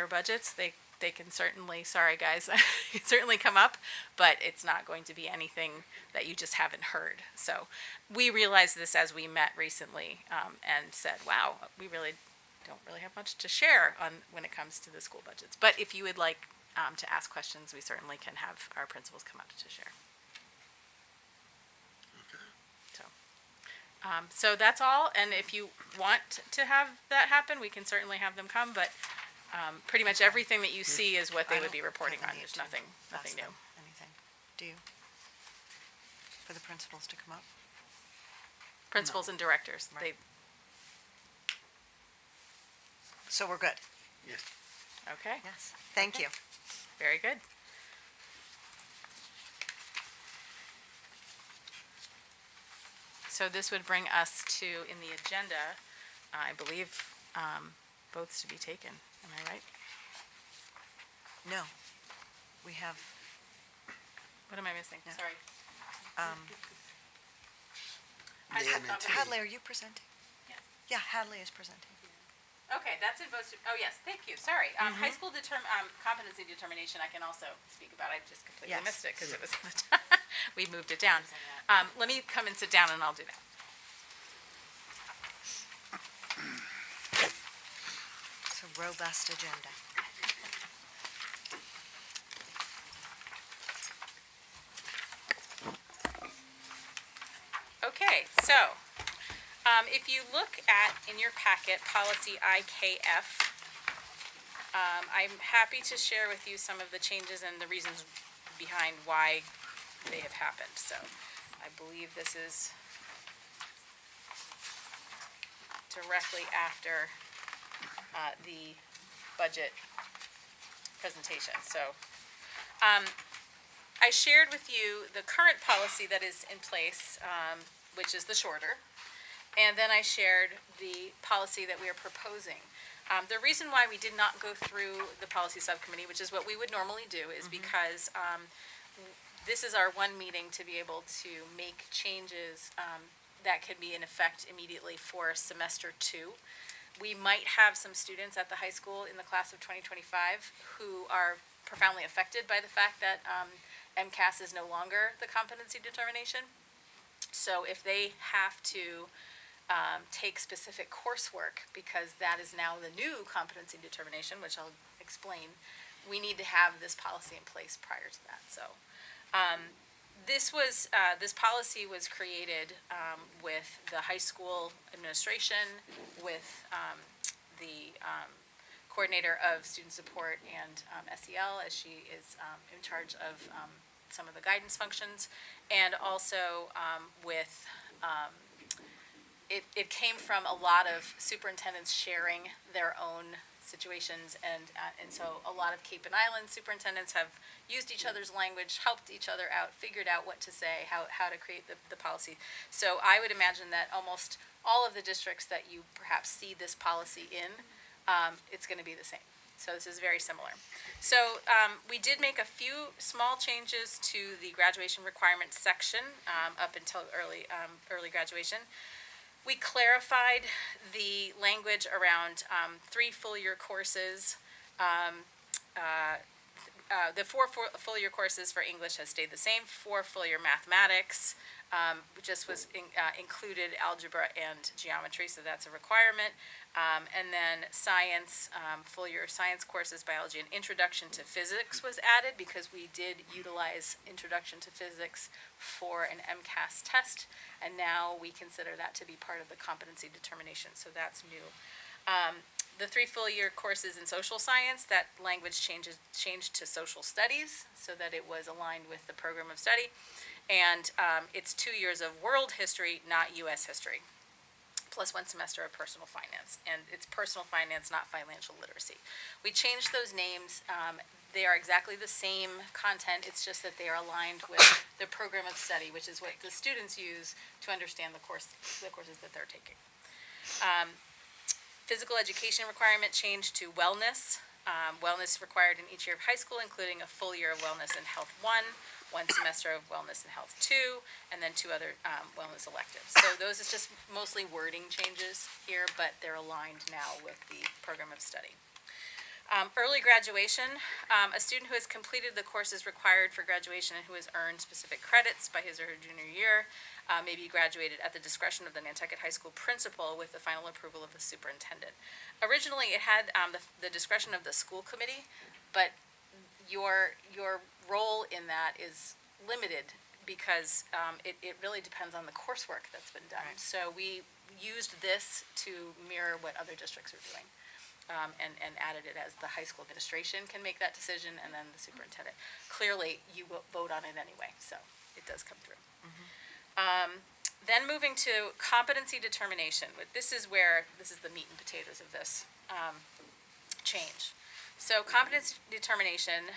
budgets, they can certainly, sorry guys, certainly come up, but it's not going to be anything that you just haven't heard. So we realized this as we met recently, and said, wow, we really don't really have much to share on when it comes to the school budgets. But if you would like to ask questions, we certainly can have our principals come up to share. So that's all, and if you want to have that happen, we can certainly have them come, but pretty much everything that you see is what they would be reporting on. There's nothing new. Anything? Do you? For the principals to come up? Principals and directors, Right. So we're good? Yes. Okay, Yes. Thank you. very good. So this would bring us to, in the agenda, I believe, votes to be taken. Am I right? No. We have, What am I missing? Yeah. Sorry. I Dan have and not- T. Hadley, are you presenting? Yes. Yeah, Hadley is presenting. Okay, that's in both, oh, yes, thank you, sorry. High school competency determination, I can also speak about, I just completely Yes. missed it, because it was, we moved it down. Let me come and sit down and I'll do that. It's a robust agenda. Okay, so, if you look at, in your packet, policy IKF, I'm happy to share with you some of the changes and the reasons behind why they have happened. So, I believe this is directly after the budget presentation. So, I shared with you the current policy that is in place, which is the shorter, and then I shared the policy that we are proposing. The reason why we did not go through the policy subcommittee, which is what we would normally do, is because this is our one meeting to be able to make changes that can be in effect immediately for semester 2. We might have some students at the high school in the class of 2025 who are profoundly affected by the fact that MCAS is no longer the competency determination. So if they have to take specific coursework, because that is now the new competency determination, which I'll explain, we need to have this policy in place prior to that. So this policy was created with the high school administration, with the coordinator of student support and SEL, as she is in charge of some of the guidance functions, and also with it came from a lot of superintendents sharing their own situations, and so a lot of Cape and Island superintendents have used each other's language, helped each other out, figured out what to say, how to create the policy. So I would imagine that almost all of the districts that you perhaps see this policy in, it's going to be the same. So this is very similar. So we did make a few small changes to the graduation requirements section up until early graduation. We clarified the language around 3 full-year courses. The 4 full-year courses for English has stayed the same. 4 full-year mathematics just was included algebra and geometry, so that's a requirement. And then science, full-year science courses, biology, and introduction to physics was added because we did utilize introduction to physics for an MCAS test, and now we consider that to be part of the competency determination, so that's new. The 3 full-year courses in social science, that language changed to social studies so that it was aligned with the program of study. And it's 2 years of world history, not U.S. history, plus 1 semester of personal finance. And it's personal finance, not financial literacy. We changed those names. They are exactly the same content. It's just that they are aligned with the program of study, which is what the students use to understand the courses that they're taking. Physical education requirement changed to wellness. Wellness required in each year of high school, including a full year of wellness and health 1 semester of wellness and health 2, and then 2 other wellness electives. So those is just mostly wording changes here, but they're aligned now with the program of study. Early graduation, a student who has completed the courses required for graduation and who has earned specific credits by his or her junior year may be graduated at the discretion of the Nantucket High School principal with the final approval of the superintendent. Originally, it had the discretion of the school committee, but your role in that is limited because it really depends on the coursework that's been done. Right. So we used this to mirror what other districts are doing. And added it as the high school administration can make that decision, and then the superintendent. Clearly, you will vote on it anyway, so it does come through. Then moving to competency determination. This is the meat and potatoes of this change. So competency determination,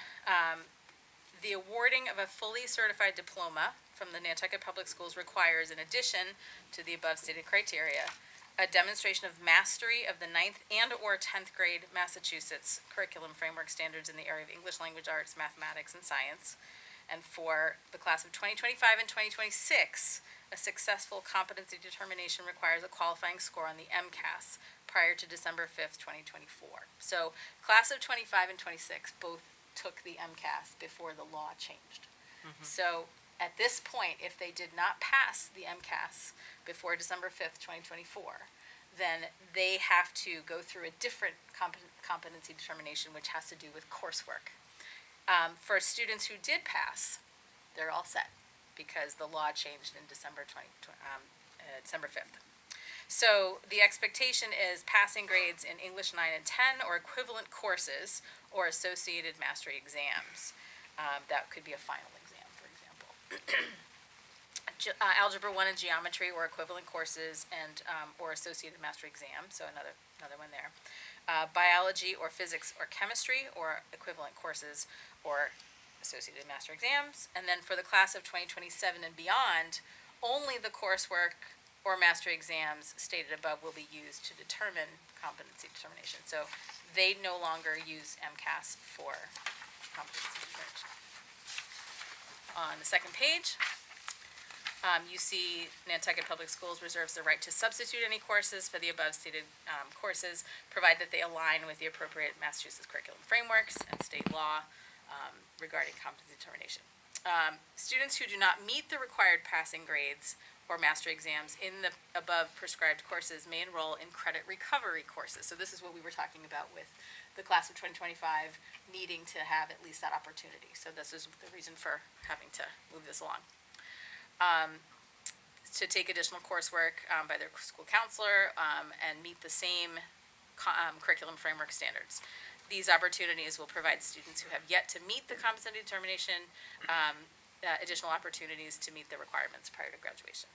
the awarding of a fully certified diploma from the Nantucket Public Schools requires, in addition to the above stated criteria, a demonstration of mastery of the 9th and or 10th grade Massachusetts curriculum framework standards in the area of English language arts, mathematics, and science, And for the class of 2025 and 2026, a successful competency determination requires a qualifying score on the MCAS prior to December 5th, 2024. So class of 25 and 26 both took the MCAS before the law changed. So at this point, if they did not pass the MCAS before December 5th, 2024, then they have to go through a different competency determination, which has to do with coursework. For students who did pass, they're all set because the law changed in December 5th. So the expectation is passing grades in English 9 and 10 or equivalent courses or associated mastery exams. That could be a final exam, for example. Algebra 1 and geometry or equivalent courses and or associated mastery exams, so another one there. Biology or physics or chemistry or equivalent courses or associated master exams. And then for the class of 2027 and beyond, only the coursework or mastery exams stated above will be used to determine competency determination. So they no longer use MCAS for competency determination. On the second page, you see Nantucket Public Schools reserves the right to substitute any courses for the above stated courses, provided that they align with the appropriate Massachusetts curriculum frameworks and state law regarding competency determination. Students who do not meet the required passing grades or mastery exams in the above prescribed courses may enroll in credit recovery courses. So this is what we were talking about with the class of 2025 needing to have at least that opportunity. So this is the reason for having to move this along. To take additional coursework by their school counselor and meet the same curriculum framework standards. These opportunities will provide students who have yet to meet the competency determination additional opportunities to meet the requirements prior to graduation.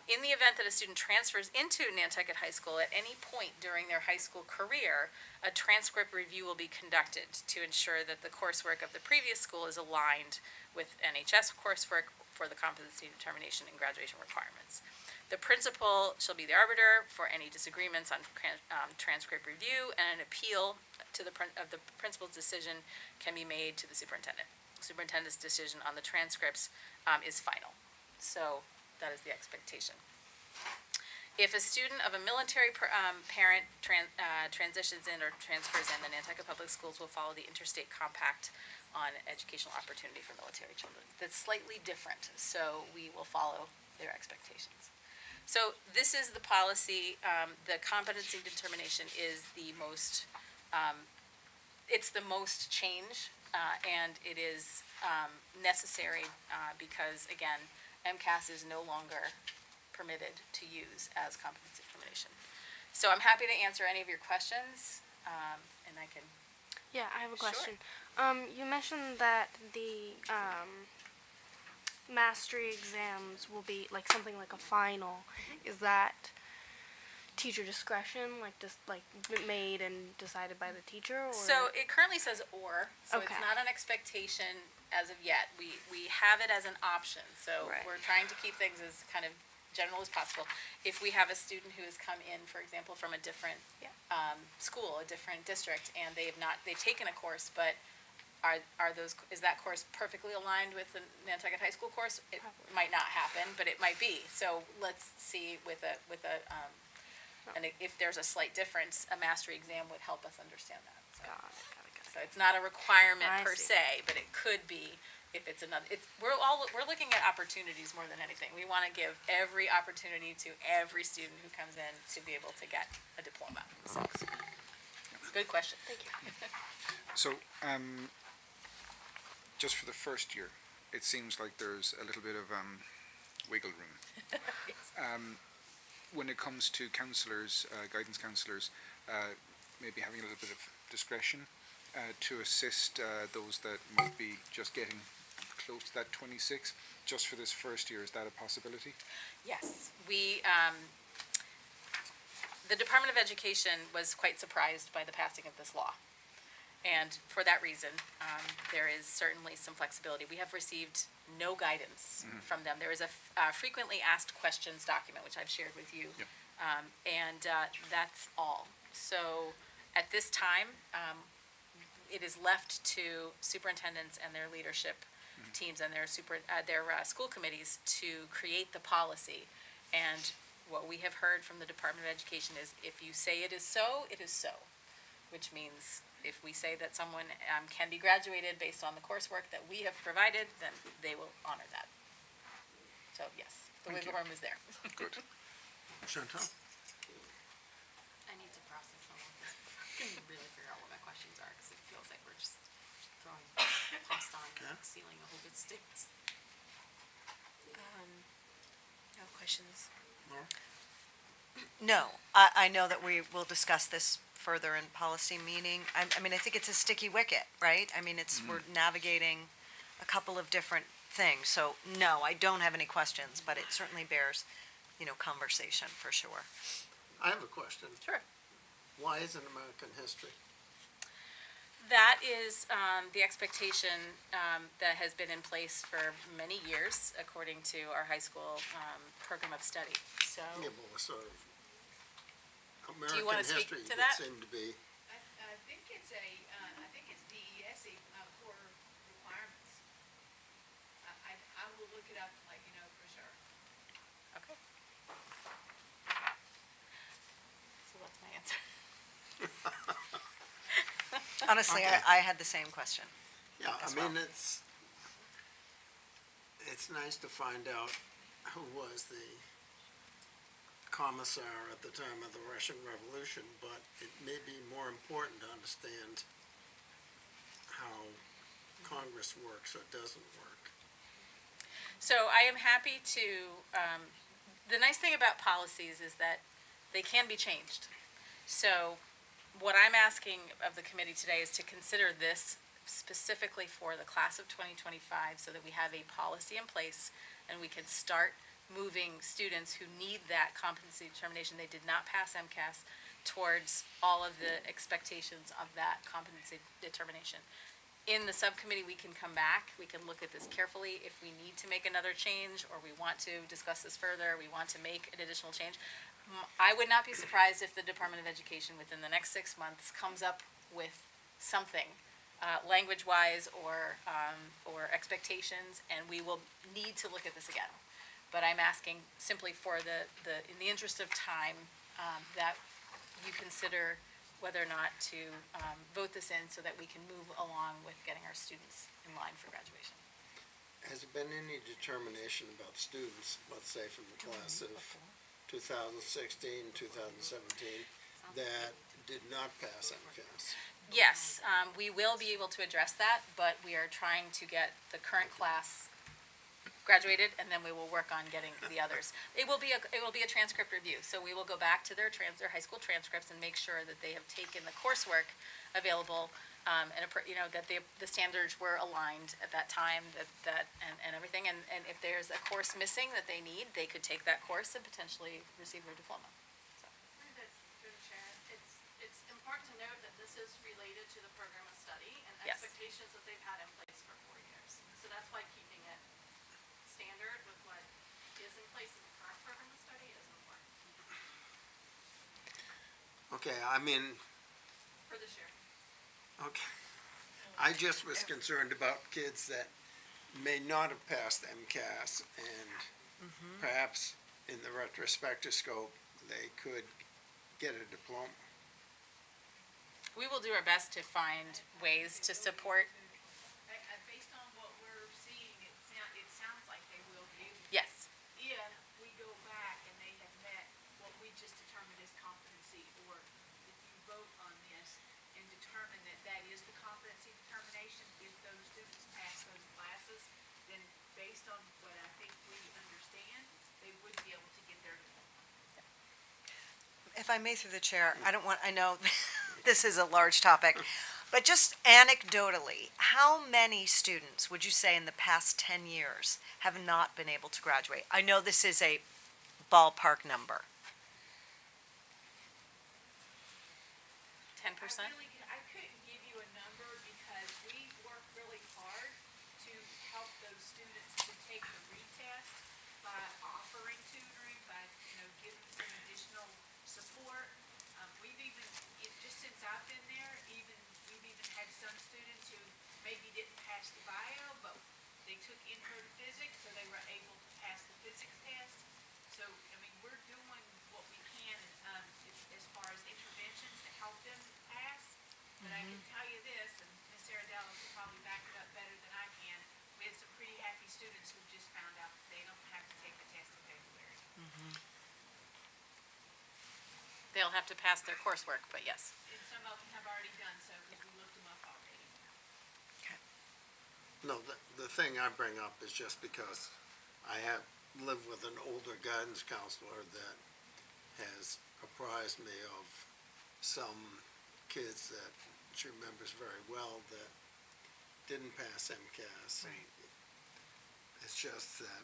In the event that a student transfers into Nantucket High School at any point during their high school career, a transcript review will be conducted to ensure that the coursework of the previous school is aligned with NHS coursework for the competency determination and graduation requirements. The principal shall be the arbiter for any disagreements on transcript review, and an appeal to of the principal's decision can be made to the superintendent. Superintendent's decision on the transcripts is final. So that is the expectation. If a student of a military parent transitions in or transfers in, the Nantucket Public Schools will follow the Interstate Compact on educational opportunity for military children. That's slightly different, so we will follow their expectations. So this is the policy. The competency determination is the most, it's the most change, and it is necessary because, again, MCAS is no longer permitted to use as competency determination. So I'm happy to answer any of your questions, and I can. Yeah, I have a Sure. question. You mentioned that the mastery exams will be like something like a final. Is that teacher discretion, like just like made and decided by the teacher? Or? So it currently says or, so Okay. it's not an expectation as of yet. We have it as an option, so Right. we're trying to keep things as kind of general as possible. If we have a student who has come in, for example, from a different school, a different district, and they've taken a course, but is that course perfectly aligned with the Nantucket High School course? It might not happen, but it might be. So let's see and if there's a slight difference, a mastery exam would help us understand that. So, Got it. so it's not a requirement I per see. se, but it could be if it's another. We're looking at opportunities more than anything. We want to give every opportunity to every student who comes in to be able to get a diploma. So, good question. Thank you. So, just for the first year, it seems like there's a little bit of wiggle room. When it comes to counselors, guidance counselors, maybe having a little bit of discretion to assist those that might be just getting close to that 26, just for this first year, is that a possibility? Yes, the Department of Education was quite surprised by the passing of this law. And for that reason, there is certainly some flexibility. We have received no guidance from them. There is a frequently asked questions document, which I've shared with you. Yep. And that's all. So at this time, it is left to superintendents and their leadership teams and their school committees to create the policy. And what we have heard from the Department of Education is if you say it is so, it is so. Which means if we say that someone can be graduated based on the coursework that we have provided, then they will honor that. So yes, the Thank wiggle you. room is there. Good. Chantal? I need to process all of this. I can really figure out what my questions are, because it feels like we're just throwing pasta on the Okay. ceiling. I hope it sticks. No questions. Laura? No, I know that we will discuss this further in policy meeting. I mean, I think it's a sticky wicket, right? I mean, we're navigating a couple of different things. So, no, I don't have any questions, but it certainly bears, conversation for sure. I have a question. Sure. Why isn't American history? That is the expectation that has been in place for many years, according to our high school program of study. So, Yeah, but we're sort of, Do you wanna American speak history to would that? seem to be, I think it's DES core requirements. I will look it up and let you know for sure. okay. So that's my answer. Honestly, Okay. I had the same question. yeah, I As mean, well. it's nice to find out who was the commissar at the time of the Russian Revolution, but it may be more important to understand how Congress works or doesn't work. So I am happy to, the nice thing about policies is that they can be changed. So what I'm asking of the committee today is to consider this specifically for the class of 2025 so that we have a policy in place and we can start moving students who need that competency determination, they did not pass MCAS, towards all of the expectations of that competency determination. In the subcommittee, we can come back, we can look at this carefully. If we need to make another change or we want to discuss this further, we want to make an additional change, I would not be surprised if the Department of Education within the next 6 months comes up with something, language-wise or expectations, and we will need to look at this again. But I'm asking simply for in the interest of time, that you consider whether or not to vote this in so that we can move along with getting our students in line for graduation. Has there been any determination about students, let's say from the class of 2016, 2017, that did not pass MCAS? Yes, we will be able to address that, but we are trying to get the current class graduated, and then we will work on getting the others. It will be a transcript review, so we will go back to their high school transcripts and make sure that they have taken the coursework available, and that the standards were aligned at that time, and everything. And if there's a course missing that they need, they could take that course and potentially receive their diploma. It's important to note that this is related to the program of study and Yes. expectations that they've had in place for 4 years. So that's why keeping it standard with what is in place in the current program of study is important Okay, I mean, for this year. okay. I just was concerned about kids that may not have passed MCAS and perhaps in the retrospective scope, they could get a diploma. We will do our best to find ways to support. Based on what we're seeing, it sounds like they will be able to. Yes. If we go back and they have met what we just determined as competency, or if you vote on this and determine that that is the competency determination, if those students pass those classes, then based on what I think we understand, they would be able to get their diploma. If I may through the chair, I know this is a large topic, but just anecdotally, how many students would you say in the past 10 years have not been able to graduate? I know this is a ballpark number. 10%? I couldn't give you a number because we've worked really hard to help those students to take the retest by offering tutoring, by, giving some additional support. We've even, just since I've been there, we've even had some students who maybe didn't pass the bio, but they took intro to physics, so they were able to pass the physics test. So, I mean, we're doing what we can, as far as interventions to help them pass. But I can tell you this, and Miss Sarah Dallas will probably back it up better than I can, we had some pretty happy students who just found out that they don't have to take the test in February. They'll have to pass their coursework, but yes. And some of them have already done so, because we looked them up already. No, the thing I bring up is just because I have lived with an older guidance counselor that has apprised me of some kids that she remembers very well that didn't pass MCAS. It's just that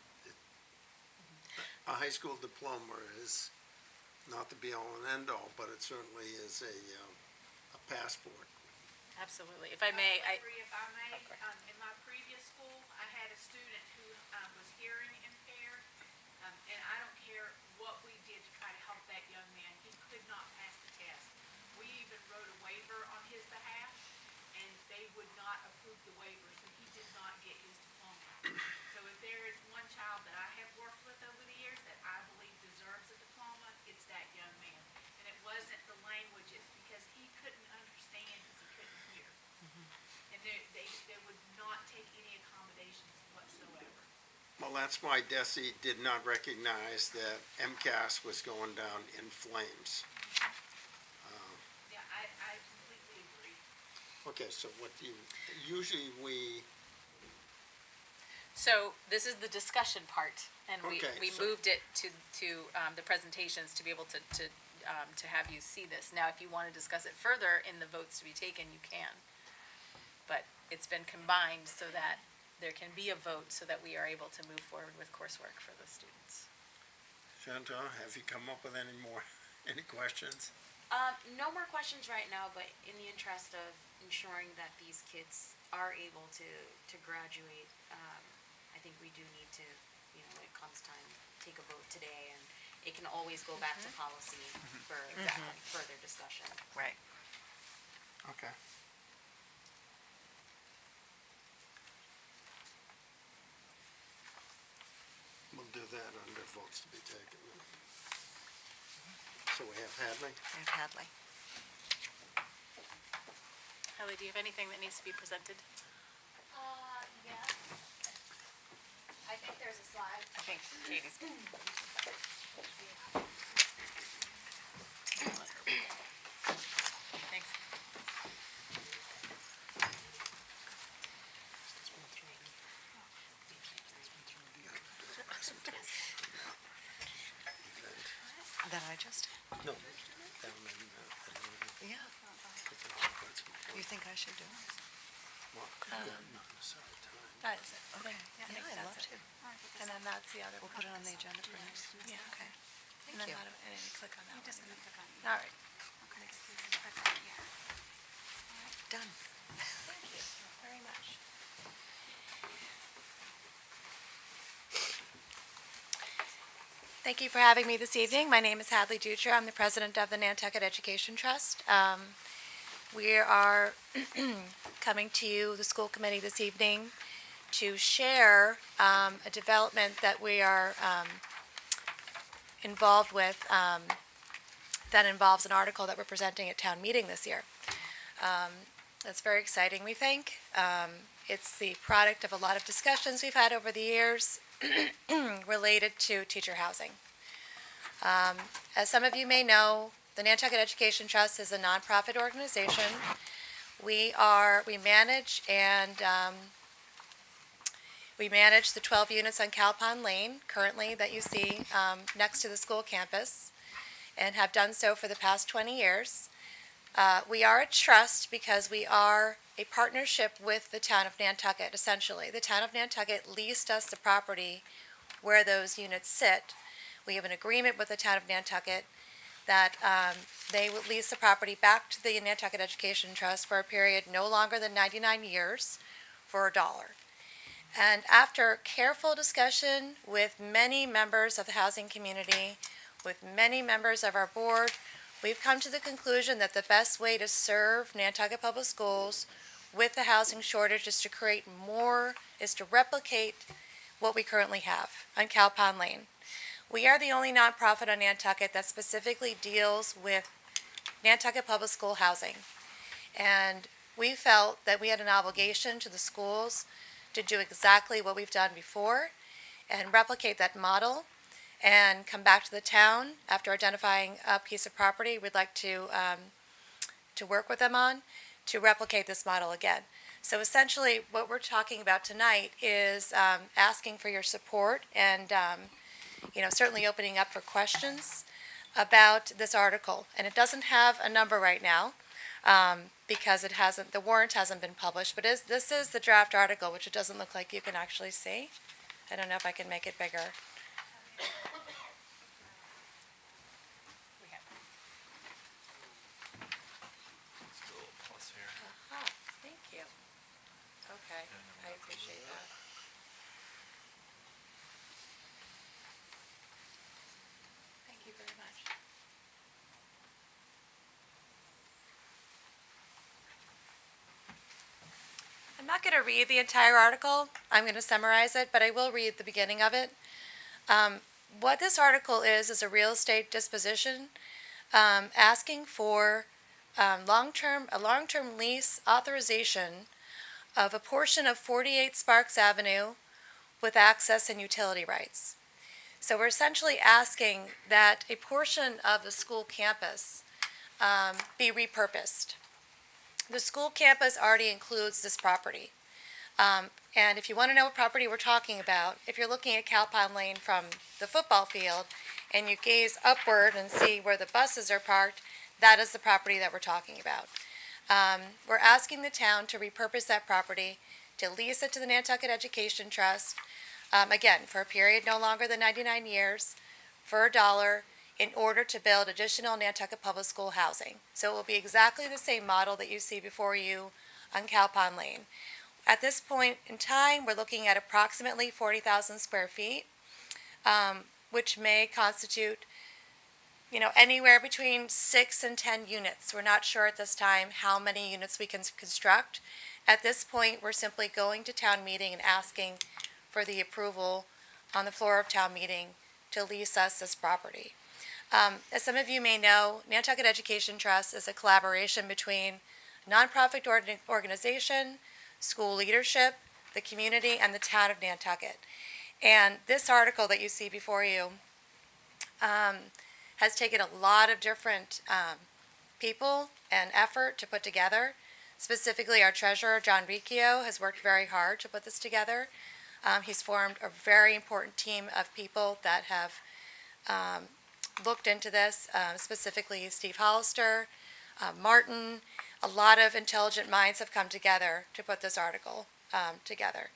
a high school diploma is not the be-all and end-all, but it certainly is a passport. Absolutely. If I may, If I may, in my previous school, I had a student who was hearing impaired, and I don't care what we did to try to help that young man, he could not pass the test. We even wrote a waiver on his behalf, and they would not approve the waiver, so he did not get his diploma. So if there is one child that I have worked with over the years that I believe deserves a diploma, it's that young man. And it wasn't the language, it's because he couldn't understand because he couldn't hear. And they would not take any accommodations whatsoever. Well, that's why Desi did not recognize that MCAS was going down in flames. Yeah, I completely agree. Okay, so what do you, usually we, so this is the discussion part, and we Okay, so- moved it to the presentations to be able to have you see this. Now, if you want to discuss it further in the votes to be taken, you can. But it's been combined so that there can be a vote so that we are able to move forward with coursework for the students. Chantal, have you come up with any more, any questions? No more questions right now, but in the interest of ensuring that these kids are able to graduate, I think we do need to, when it comes time, take a vote today, and it can always go back to policy for further discussion. Right. Okay. We'll do that under votes to be taken. So we have Hadley? And Hadley. Ellie, do you have anything that needs to be presented? Yes. I think there's a slide. I think Katie's. Thanks. That I just, No. Down in, yeah. You think I should do it? well, not necessarily tonight. That is it. Okay. Yeah, I think Yeah, I'd that's love it. to. And then that's the other We'll one. put it on the agenda for next. Yeah. Okay. And Thank then you. and then click on that one. Just gonna click on it. All right. Done. Thank you very much. Thank you for having me this evening. My name is Hadley Dutra. I'm the president of the Nantucket Education Trust. We are coming to you, the school committee, this evening to share a development that we are involved with that involves an article that we're presenting at town meeting this year. That's very exciting, we think. It's the product of a lot of discussions we've had over the years related to teacher housing. As some of you may know, the Nantucket Education Trust is a nonprofit organization. We manage the 12 units on Calpine Lane currently that you see next to the school campus, and have done so for the past 20 years. We are a trust because we are a partnership with the town of Nantucket, essentially. The town of Nantucket leased us the property where those units sit. We have an agreement with the town of Nantucket that they would lease the property back to the Nantucket Education Trust for a period no longer than 99 years for $1. And after careful discussion with many members of the housing community, with many members of our board, we've come to the conclusion that the best way to serve Nantucket Public Schools with the housing shortage is to create more, is to replicate what we currently have on Cow Pond Lane. We are the only nonprofit on Nantucket that specifically deals with Nantucket Public School housing. And we felt that we had an obligation to the schools to do exactly what we've done before and replicate that model and come back to the town after identifying a piece of property we'd like to work with them on to replicate this model again. So essentially what we're talking about tonight is asking for your support and certainly opening up for questions about this article. And it doesn't have a number right now because the warrant hasn't been published, but this is the draft article, which it doesn't look like you can actually see. I don't know if I can make it bigger. Ah, thank you. Okay, I appreciate that. Thank you very much. I'm not going to read the entire article. I'm going to summarize it, but I will read the beginning of it. What this article is a real estate disposition asking for a long-term lease authorization of a portion of 48 Sparks Avenue with access and utility rights. So we're essentially asking that a portion of the school campus be repurposed. The school campus already includes this property. And if you want to know what property we're talking about, if you're looking at Cow Pond Lane from the football field and you gaze upward and see where the buses are parked, that is the property that we're talking about. We're asking the town to repurpose that property, to lease it to the Nantucket Education Trust, again, for a period no longer than 99 years, for $1, in order to build additional Nantucket Public School housing. So it will be exactly the same model that you see before you on Cow Pond Lane. At this point in time, we're looking at approximately 40,000 square feet, which may constitute, anywhere between 6 and 10 units. We're not sure at this time how many units we can construct. At this point, we're simply going to town meeting and asking for the approval on the floor of town meeting to lease us this property. As some of you may know, Nantucket Education Trust is a collaboration between a nonprofit organization, school leadership, the community, and the town of Nantucket. And this article that you see before you has taken a lot of different people and effort to put together. Specifically, our treasurer, John Riccio, has worked very hard to put this together. He's formed a very important team of people that have looked into this, specifically Steve Hollister, Martin. A lot of intelligent minds have come together to put this article together.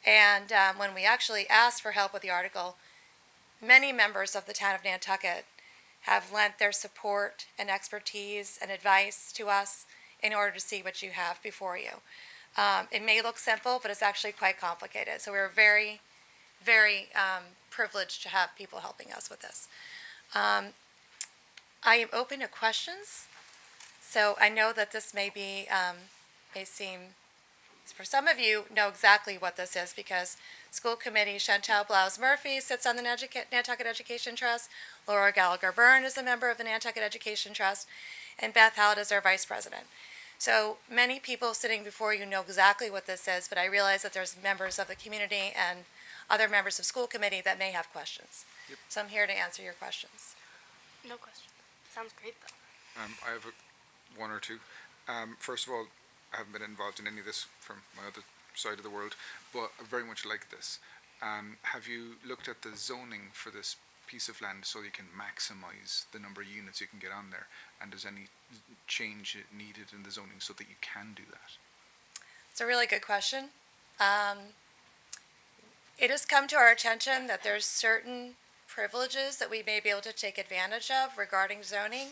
And when we actually asked for help with the article, many members of the town of Nantucket have lent their support and expertise and advice to us in order to see what you have before you. It may look simple, but it's actually quite complicated. So we're very, very privileged to have people helping us with this. I am open to questions. So I know that this may seem, for some of you know exactly what this is because school committee Chantal Blouse-Murphy sits on the Nantucket Education Trust, Laura Gallagher-Byrne is a member of the Nantucket Education Trust, and Beth Howard is our vice president. So many people sitting before you know exactly what this is, but I realize that there's members of the community and other members of school committee that may have questions. Yep. So I'm here to answer your questions. No question. Sounds great, though. I have one or two. First of all, I haven't been involved in any of this from my other side of the world, but I very much like this. Have you looked at the zoning for this piece of land so you can maximize the number of units you can get on there? And is any change needed in the zoning so that you can do that? It's a really good question. It has come to our attention that there's certain privileges that we may be able to take advantage of regarding zoning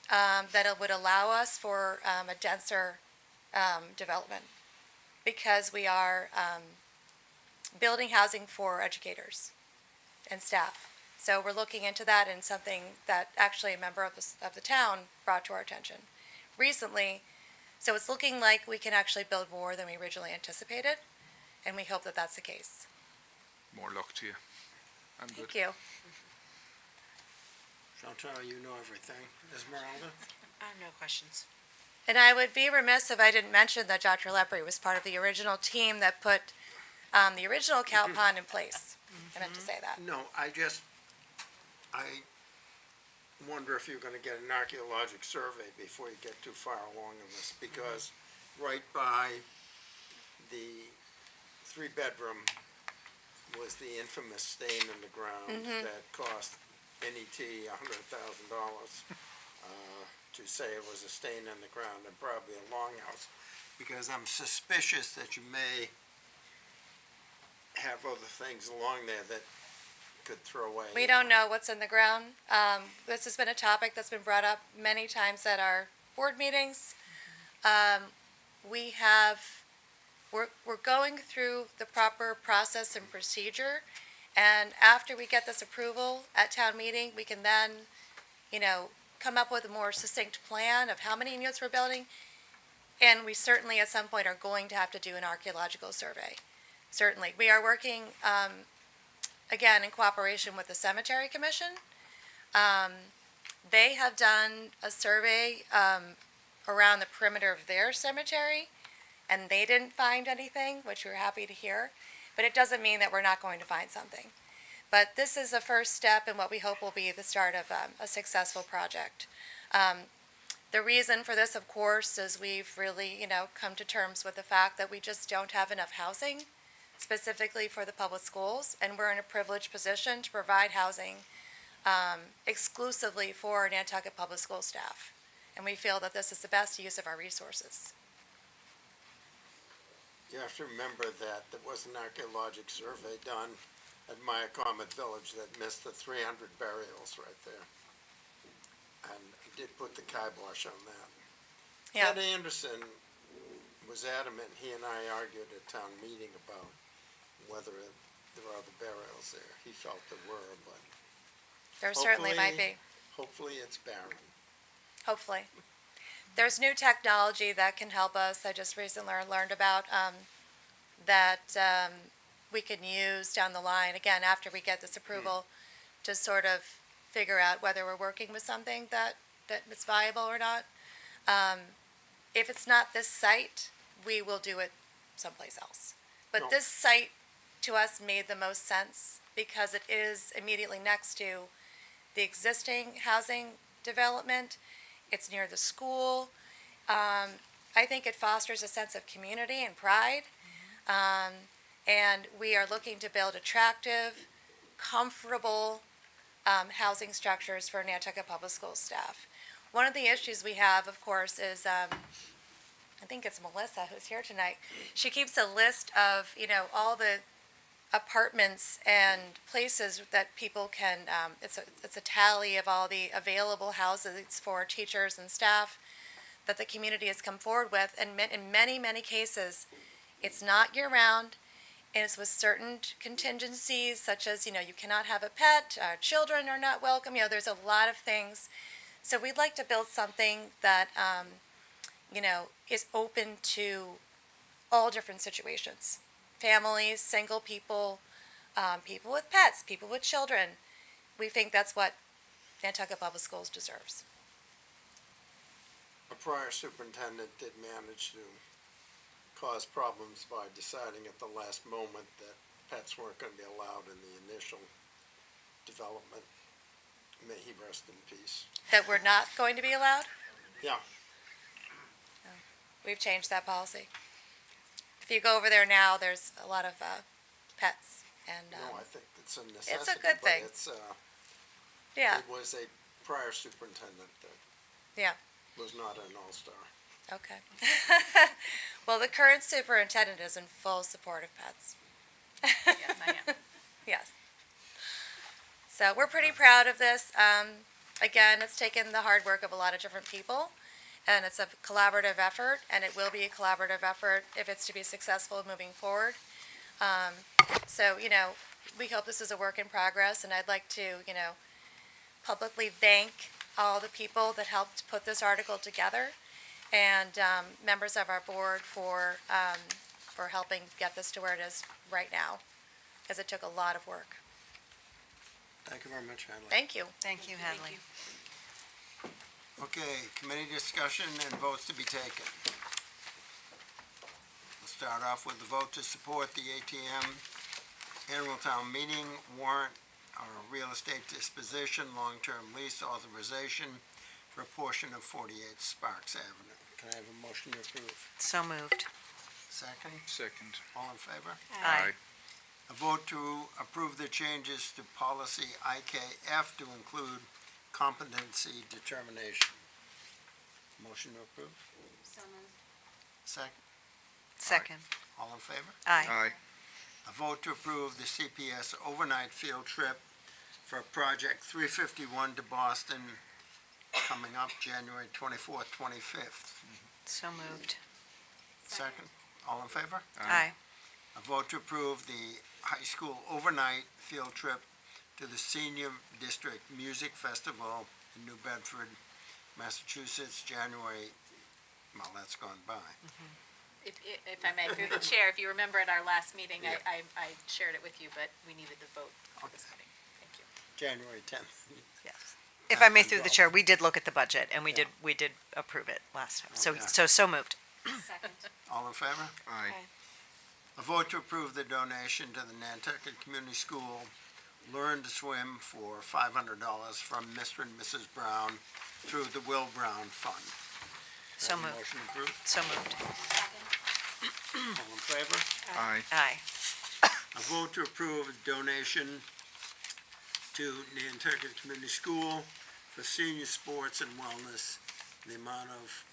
that it would allow us for a denser development because we are building housing for educators and staff. So we're looking into that and something that actually a member of the town brought to our attention. Recently, So it's looking like we can actually build more than we originally anticipated, and we hope that that's the case. More luck to you. I'm good. Thank you. Chantal, you know everything. Esmeralda? I have no questions. And I would be remiss if I didn't mention that Dr. Lepre was part of the original team that put the original cow pond in place. I meant to say that. No, I wonder if you're gonna get an archaeologic survey before you get too far along in this, because right by the three-bedroom was the infamous stain in the ground that cost NET $100,000 to say it was a stain in the ground, and probably a longhouse, because I'm suspicious that you may have other things along there that could throw away. We don't know what's in the ground. This has been a topic that's been brought up many times at our board meetings. We're going through the proper process and procedure, and after we get this approval at town meeting, we can then, come up with a more succinct plan of how many units we're building, and we certainly at some point are going to have to do an archaeological survey. Certainly. We are working, again, in cooperation with the Cemetery Commission. They have done a survey around the perimeter of their cemetery, and they didn't find anything, which we're happy to hear. But it doesn't mean that we're not going to find something. But this is a first step in what we hope will be the start of a successful project. The reason for this, of course, is we've really, come to terms with the fact that we just don't have enough housing, specifically for the public schools, and we're in a privileged position to provide housing exclusively for Nantucket Public School staff. And we feel that this is the best use of our resources. You have to remember that there was an archaeologic survey done at Myacomet Village that missed the 300 burials right there. And did put the kibosh on that. Yeah. Ted Anderson was adamant, he and I argued at town meeting about whether there are other burials there. He felt there were, but There certainly might be. hopefully it's barren. Hopefully. There's new technology that can help us. I just recently learned about that we can use down the line, again, after we get this approval, to sort of figure out whether we're working with something that is viable or not. If it's not this site, we will do it someplace else. But No. this site, to us, made the most sense because it is immediately next to the existing housing development. It's near the school. I think it fosters a sense of community and pride. And we are looking to build attractive, comfortable housing structures for Nantucket Public Schools staff. One of the issues we have, of course, is I think it's Melissa who's here tonight. She keeps a list of, all the apartments and places that people can, it's a tally of all the available houses for teachers and staff that the community has come forward with. And in many, many cases, it's not year-round, and it's with certain contingencies, such as, you cannot have a pet, children are not welcome, there's a lot of things. So we'd like to build something that, is open to all different situations. Families, single people, people with pets, people with children. We think that's what Nantucket Public Schools deserves. A prior superintendent did manage to cause problems by deciding at the last moment that pets weren't going to be allowed in the initial development. May he rest in peace. That we're not going to be allowed? Yeah. We've changed that policy. If you go over there now, there's a lot of pets, and No, I think it's a necessity. good but thing. It's, yeah, it was a prior superintendent that yeah, was not an all-star. okay. Well, the current superintendent is in full support of pets. Yes, I am. Yes. So we're pretty proud of this. Again, it's taken the hard work of a lot of different people, and it's a collaborative effort, and it will be a collaborative effort if it's to be successful moving forward. So, we hope this is a work in progress, and I'd like to, publicly thank all the people that helped put this article together. and members of our board for helping get this to where it is right now, because it took a lot of work. Thank you very much, Hadley. Thank you. Thank you, Hadley. Okay, committee discussion and votes to be taken. We'll start off with the vote to support the ATM annual town meeting warrant, real estate disposition, long-term lease authorization for a portion of 48 Sparks Avenue. Can I have a motion to approve? So moved. Second, Second. all in favor? Aye. A vote to approve the changes to policy IKF to include competency determination. Motion to approve? So moved. Second, Second. all in favor? Aye. Aye. A vote to approve the CPS overnight field trip for Project 351 to Boston coming up January 24th, 25th. So moved. Second, all in favor? Aye. A vote to approve the high school overnight field trip to the Senior District Music Festival in New Bedford, Massachusetts, January, well, that's gone by. If I may, through the chair, if you remember at our last meeting, I shared it with you, but we needed the vote for this meeting. Thank you. January 10th. Yes. If I may through the chair, we did look at the budget and we did approve it last time. So, Okay. so moved. Second. All in favor? Aye. A vote to approve the donation to the Nantucket Community School Learn to Swim for $500 from Mr. and Mrs. Brown through the Will Brown Fund. So Have a moved. Motion approved. So moved. All in favor? Aye. Aye. A vote to approve a donation to Nantucket Community School for senior sports and wellness in the amount of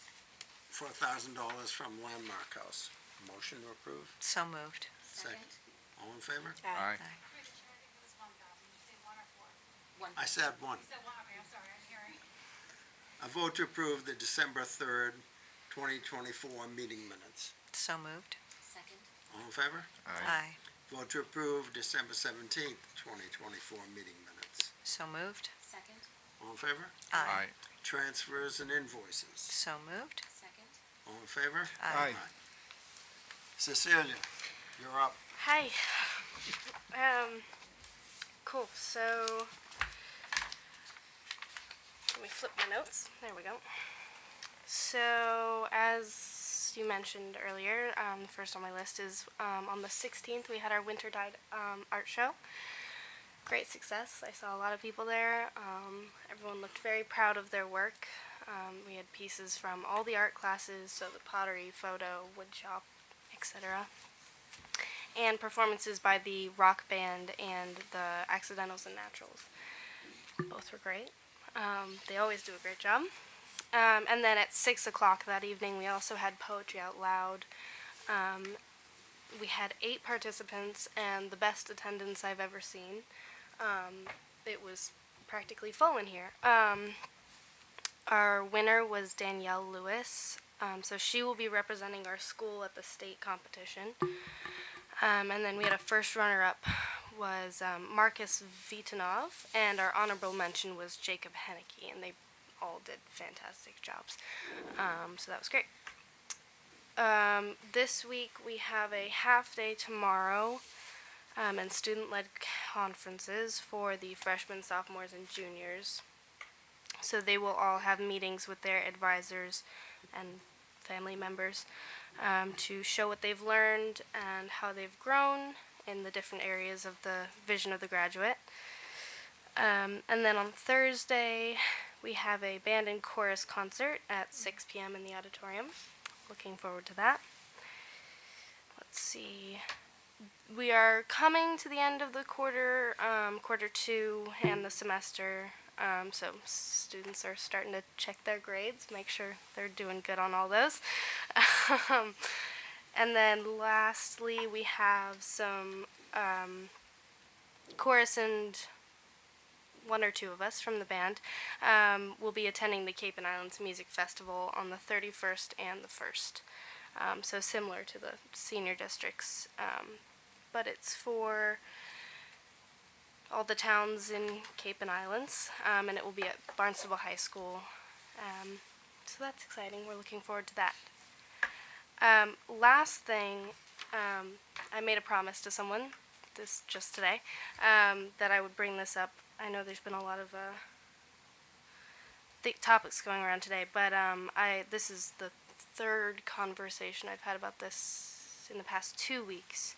$4,000 from Landmark House. Motion to approve. So moved. Second. All in favor? Aye. I said one. A vote to approve the December 3rd, 2024 meeting minutes. So moved. Second. All in favor? Aye. Vote to approve December 17th, 2024 meeting minutes. So moved. Second. All in favor? Aye. Transfers and invoices. So moved. Second. All in favor? Aye. Cecilia, you're up. Hi. Cool. So let me flip my notes. There we go. So as you mentioned earlier, the first on my list is on the 16th we had our Winter Tide art show. Great success. I saw a lot of people there. Everyone looked very proud of their work. We had pieces from all the art classes, so the pottery, photo, wood shop, etc. And performances by the rock band and the Accidentals and Naturals. Both were great. They always do a great job. And then at 6 o'clock that evening, we also had Poetry Out Loud. We had 8 participants and the best attendance I've ever seen. It was practically full in here. Our winner was Danielle Lewis. So she will be representing our school at the state competition. And then we had a first runner-up was Marcus Vitanov, and our honorable mention was Jacob Henneke, and they all did fantastic jobs. So that was great. This week we have a half day tomorrow and student-led conferences for the freshmen, sophomores, and juniors. So they will all have meetings with their advisors and family members to show what they've learned and how they've grown in the different areas of the vision of the graduate. And then on Thursday, we have a band and chorus concert at 6 p.m. in the auditorium. Looking forward to that. Let's see. We are coming to the end of the quarter 2 and the semester. So students are starting to check their grades, make sure they're doing good on all those. And then lastly, we have some chorus, and 1 or 2 of us from the band will be attending the Cape and Islands Music Festival on the 31st and the 1st. So similar to the senior districts, but it's for all the towns in Cape and Islands, and it will be at Barnstable High School. So that's exciting. We're looking forward to that. Last thing, I made a promise to someone this just today that I would bring this up. I know there's been a lot of topics going around today, but this is the third conversation I've had about this in the past 2 weeks.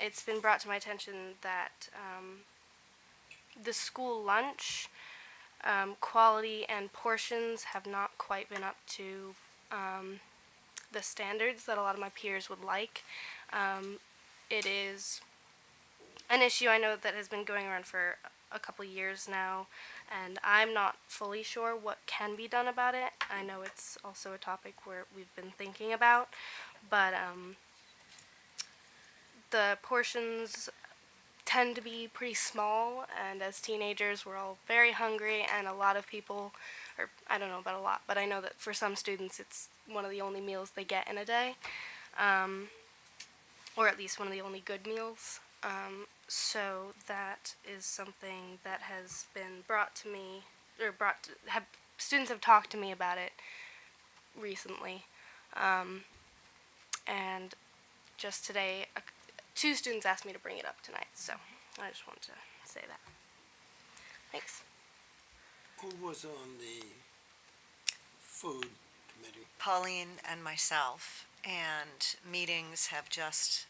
It's been brought to my attention that the school lunch quality and portions have not quite been up to the standards that a lot of my peers would like. It is an issue I know that has been going around for a couple years now, and I'm not fully sure what can be done about it. I know it's also a topic where we've been thinking about, but the portions tend to be pretty small, and as teenagers we're all very hungry, and a lot of people, or I don't know about a lot, but I know that for some students it's one of the only meals they get in a day, or at least one of the only good meals. So that is something that has been brought to me, or students have talked to me about it recently, and just today, two students asked me to bring it up tonight, so I just wanted to say that. Thanks. Who was on the food committee? Pauline and myself, and meetings have just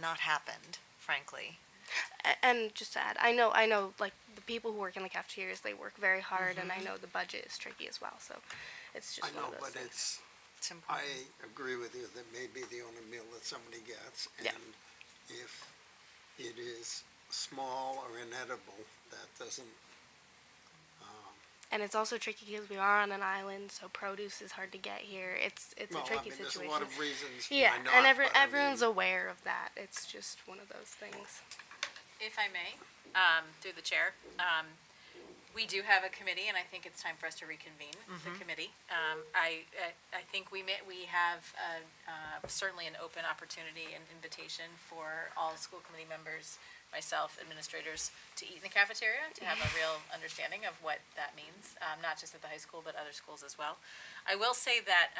not happened, frankly. And just to add, I know, like the people who work in the cafeterias, they work very hard, and I know the budget is tricky as well. So it's just I know, one of those but things. It's important. I agree with you that may be the only meal that somebody gets, Yeah. and if it is small or inedible, that doesn't, And it's also tricky because we are on an island, so produce is hard to get here. It's well, a tricky there's situation. a lot of reasons Yeah, why not. and but I everyone's mean, aware of that. It's just one of those things. If I may, through the chair, we do have a committee, and I think it's time for us to reconvene the committee. I think we have certainly an open opportunity and invitation for all school committee members, myself, administrators, to eat in the cafeteria, to have a real understanding of what that means, not just at the high school, but other schools as well. I will say that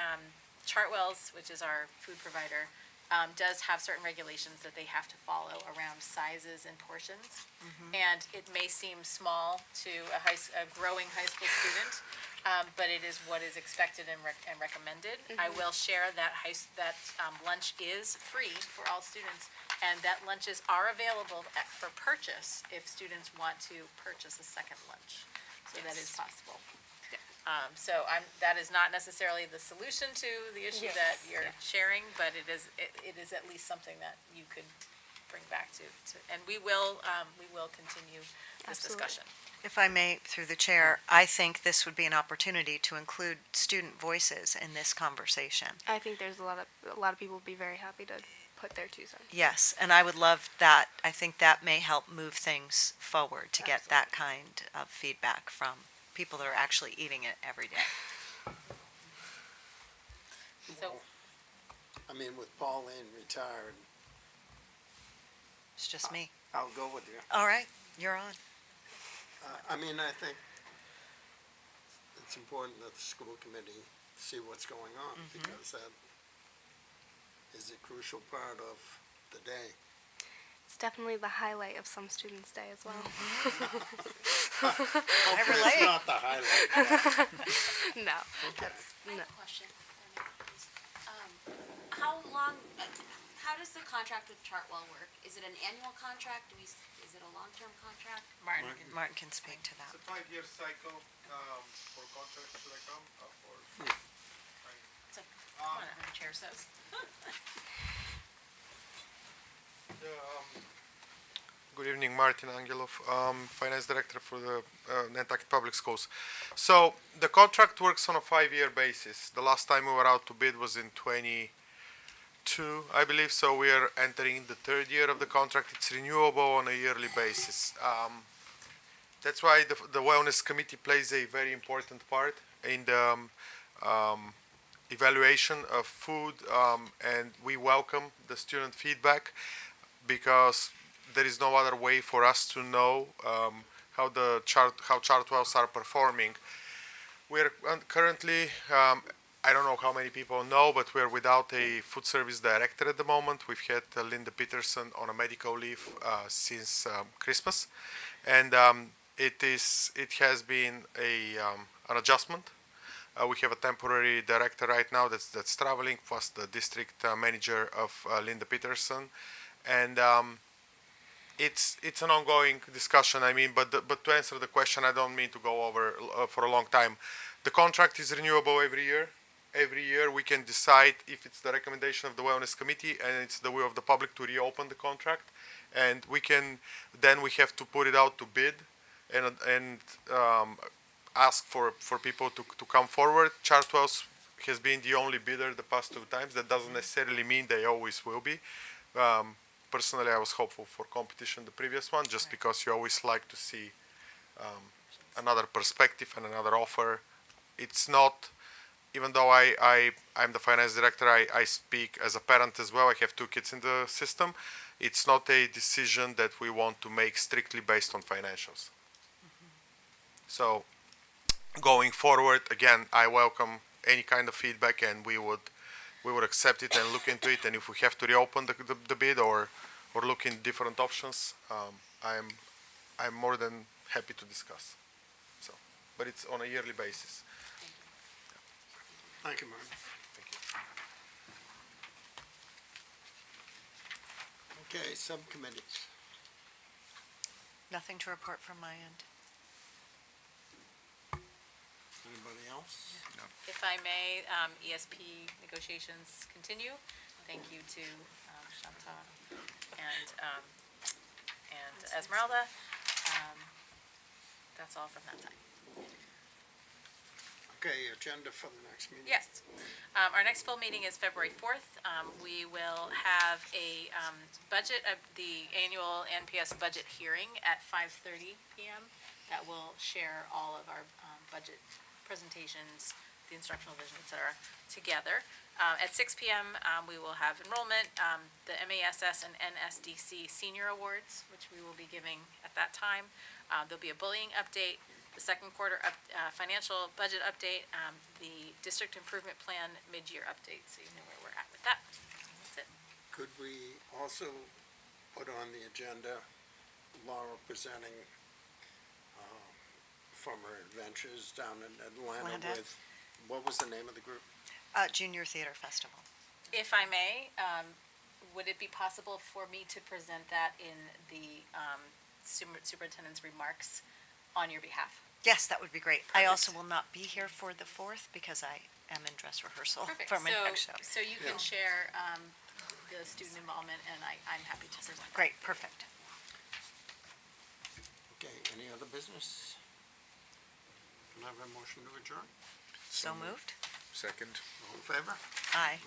Chartwell's, which is our food provider, does have certain regulations that they have to follow around sizes and portions. And it may seem small to a growing high school student, but it is what is expected and recommended. I will share that lunch is free for all students, and that lunches are available for purchase if students want to purchase a second lunch. So that is possible. That is not necessarily the solution to the issue that you're sharing, but it is at least something that you could bring back to, and we will continue this Absolutely. discussion. If I may, through the chair, I think this would be an opportunity to include student voices in this conversation. I think there's a lot of people would be very happy to put their 2 cents. Yes, and I would love that. I think that may help move things forward to get that kind of feedback from people that are actually eating it every day. So, I mean, with Pauline retired, It's just me. I'll go with you. All right, you're on. I mean, I think it's important that the school committee see what's going on, because that is a crucial part of the day. It's definitely the highlight of some students' day as well. Hopefully it's not the highlight. No. Okay. I have a question. How does the contract with Chartwell work? Is it an annual contract? Is it a long-term contract? Martin can speak to that. It's a 5-year cycle for contracts. Should I come? so whatever the chair says. Good evening, Martin Angelov, Finance Director for the Nantucket Public Schools. So the contract works on a 5-year basis. The last time we were out to bid was in 22, I believe, so we are entering the 3rd year of the contract. It's renewable on a yearly basis. That's why the Wellness Committee plays a very important part in the evaluation of food, and we welcome the student feedback, because there is no other way for us to know how Chartwells are performing. We're currently, I don't know how many people know, but we're without a food service director at the moment. We've had Linda Peterson on a medical leave since Christmas, and it has been an adjustment. We have a temporary director right now that's traveling, plus the district manager of Linda Peterson, and it's an ongoing discussion. I mean, but to answer the question, I don't mean to go over for a long time. The contract is renewable every year. Every year we can decide if it's the recommendation of the wellness committee and it's the will of the public to reopen the contract, and we have to put it out to bid and ask for people to come forward. Chartwell's has been the only bidder the past 2 times. That doesn't necessarily mean they always will be. Personally, I was hopeful for competition the previous one, just because you always like to see another perspective and another offer. It's not, even though I'm the finance director, I speak as a parent as well. I have 2 kids in the system. It's not a decision that we want to make strictly based on financials. So going forward, again, I welcome any kind of feedback, and we would accept it and look into it. And if we have to reopen the bid or look in different options, I'm more than happy to discuss. So, but it's on a yearly basis. Thank you, Martin. Thank you. Okay, subcommittees. Nothing to report from my end. Anybody else? If I may, ESP negotiations continue. Thank you to Shanta and Esmeralda. That's all from that side. Okay, agenda for the next meeting. Yes. Our next full meeting is February 4th. We will have a budget, the annual NPS budget hearing at 5:30 p.m. that will share all of our budget presentations, the instructional vision, et cetera, together. At 6 p.m., we will have enrollment, the MASS and NSDC senior awards, which we will be giving at that time. There'll be a bullying update, the second quarter financial budget update, the district improvement plan mid-year update, so you know where we're at with that. That's it. Could we also put on the agenda Laura presenting from her adventures down in Atlanta with, what was the name of the group? Junior Theater Festival. If I may, would it be possible for me to present that in the superintendent's remarks on your behalf? Yes, that would be great. I also will not be here for the 4th because I am in dress rehearsal Perfect. for my next show. So you can share the student involvement, and I'm happy to present. Great, perfect. Okay, any other business? Can I have a motion to adjourn? So moved. Second. All in favor? Aye.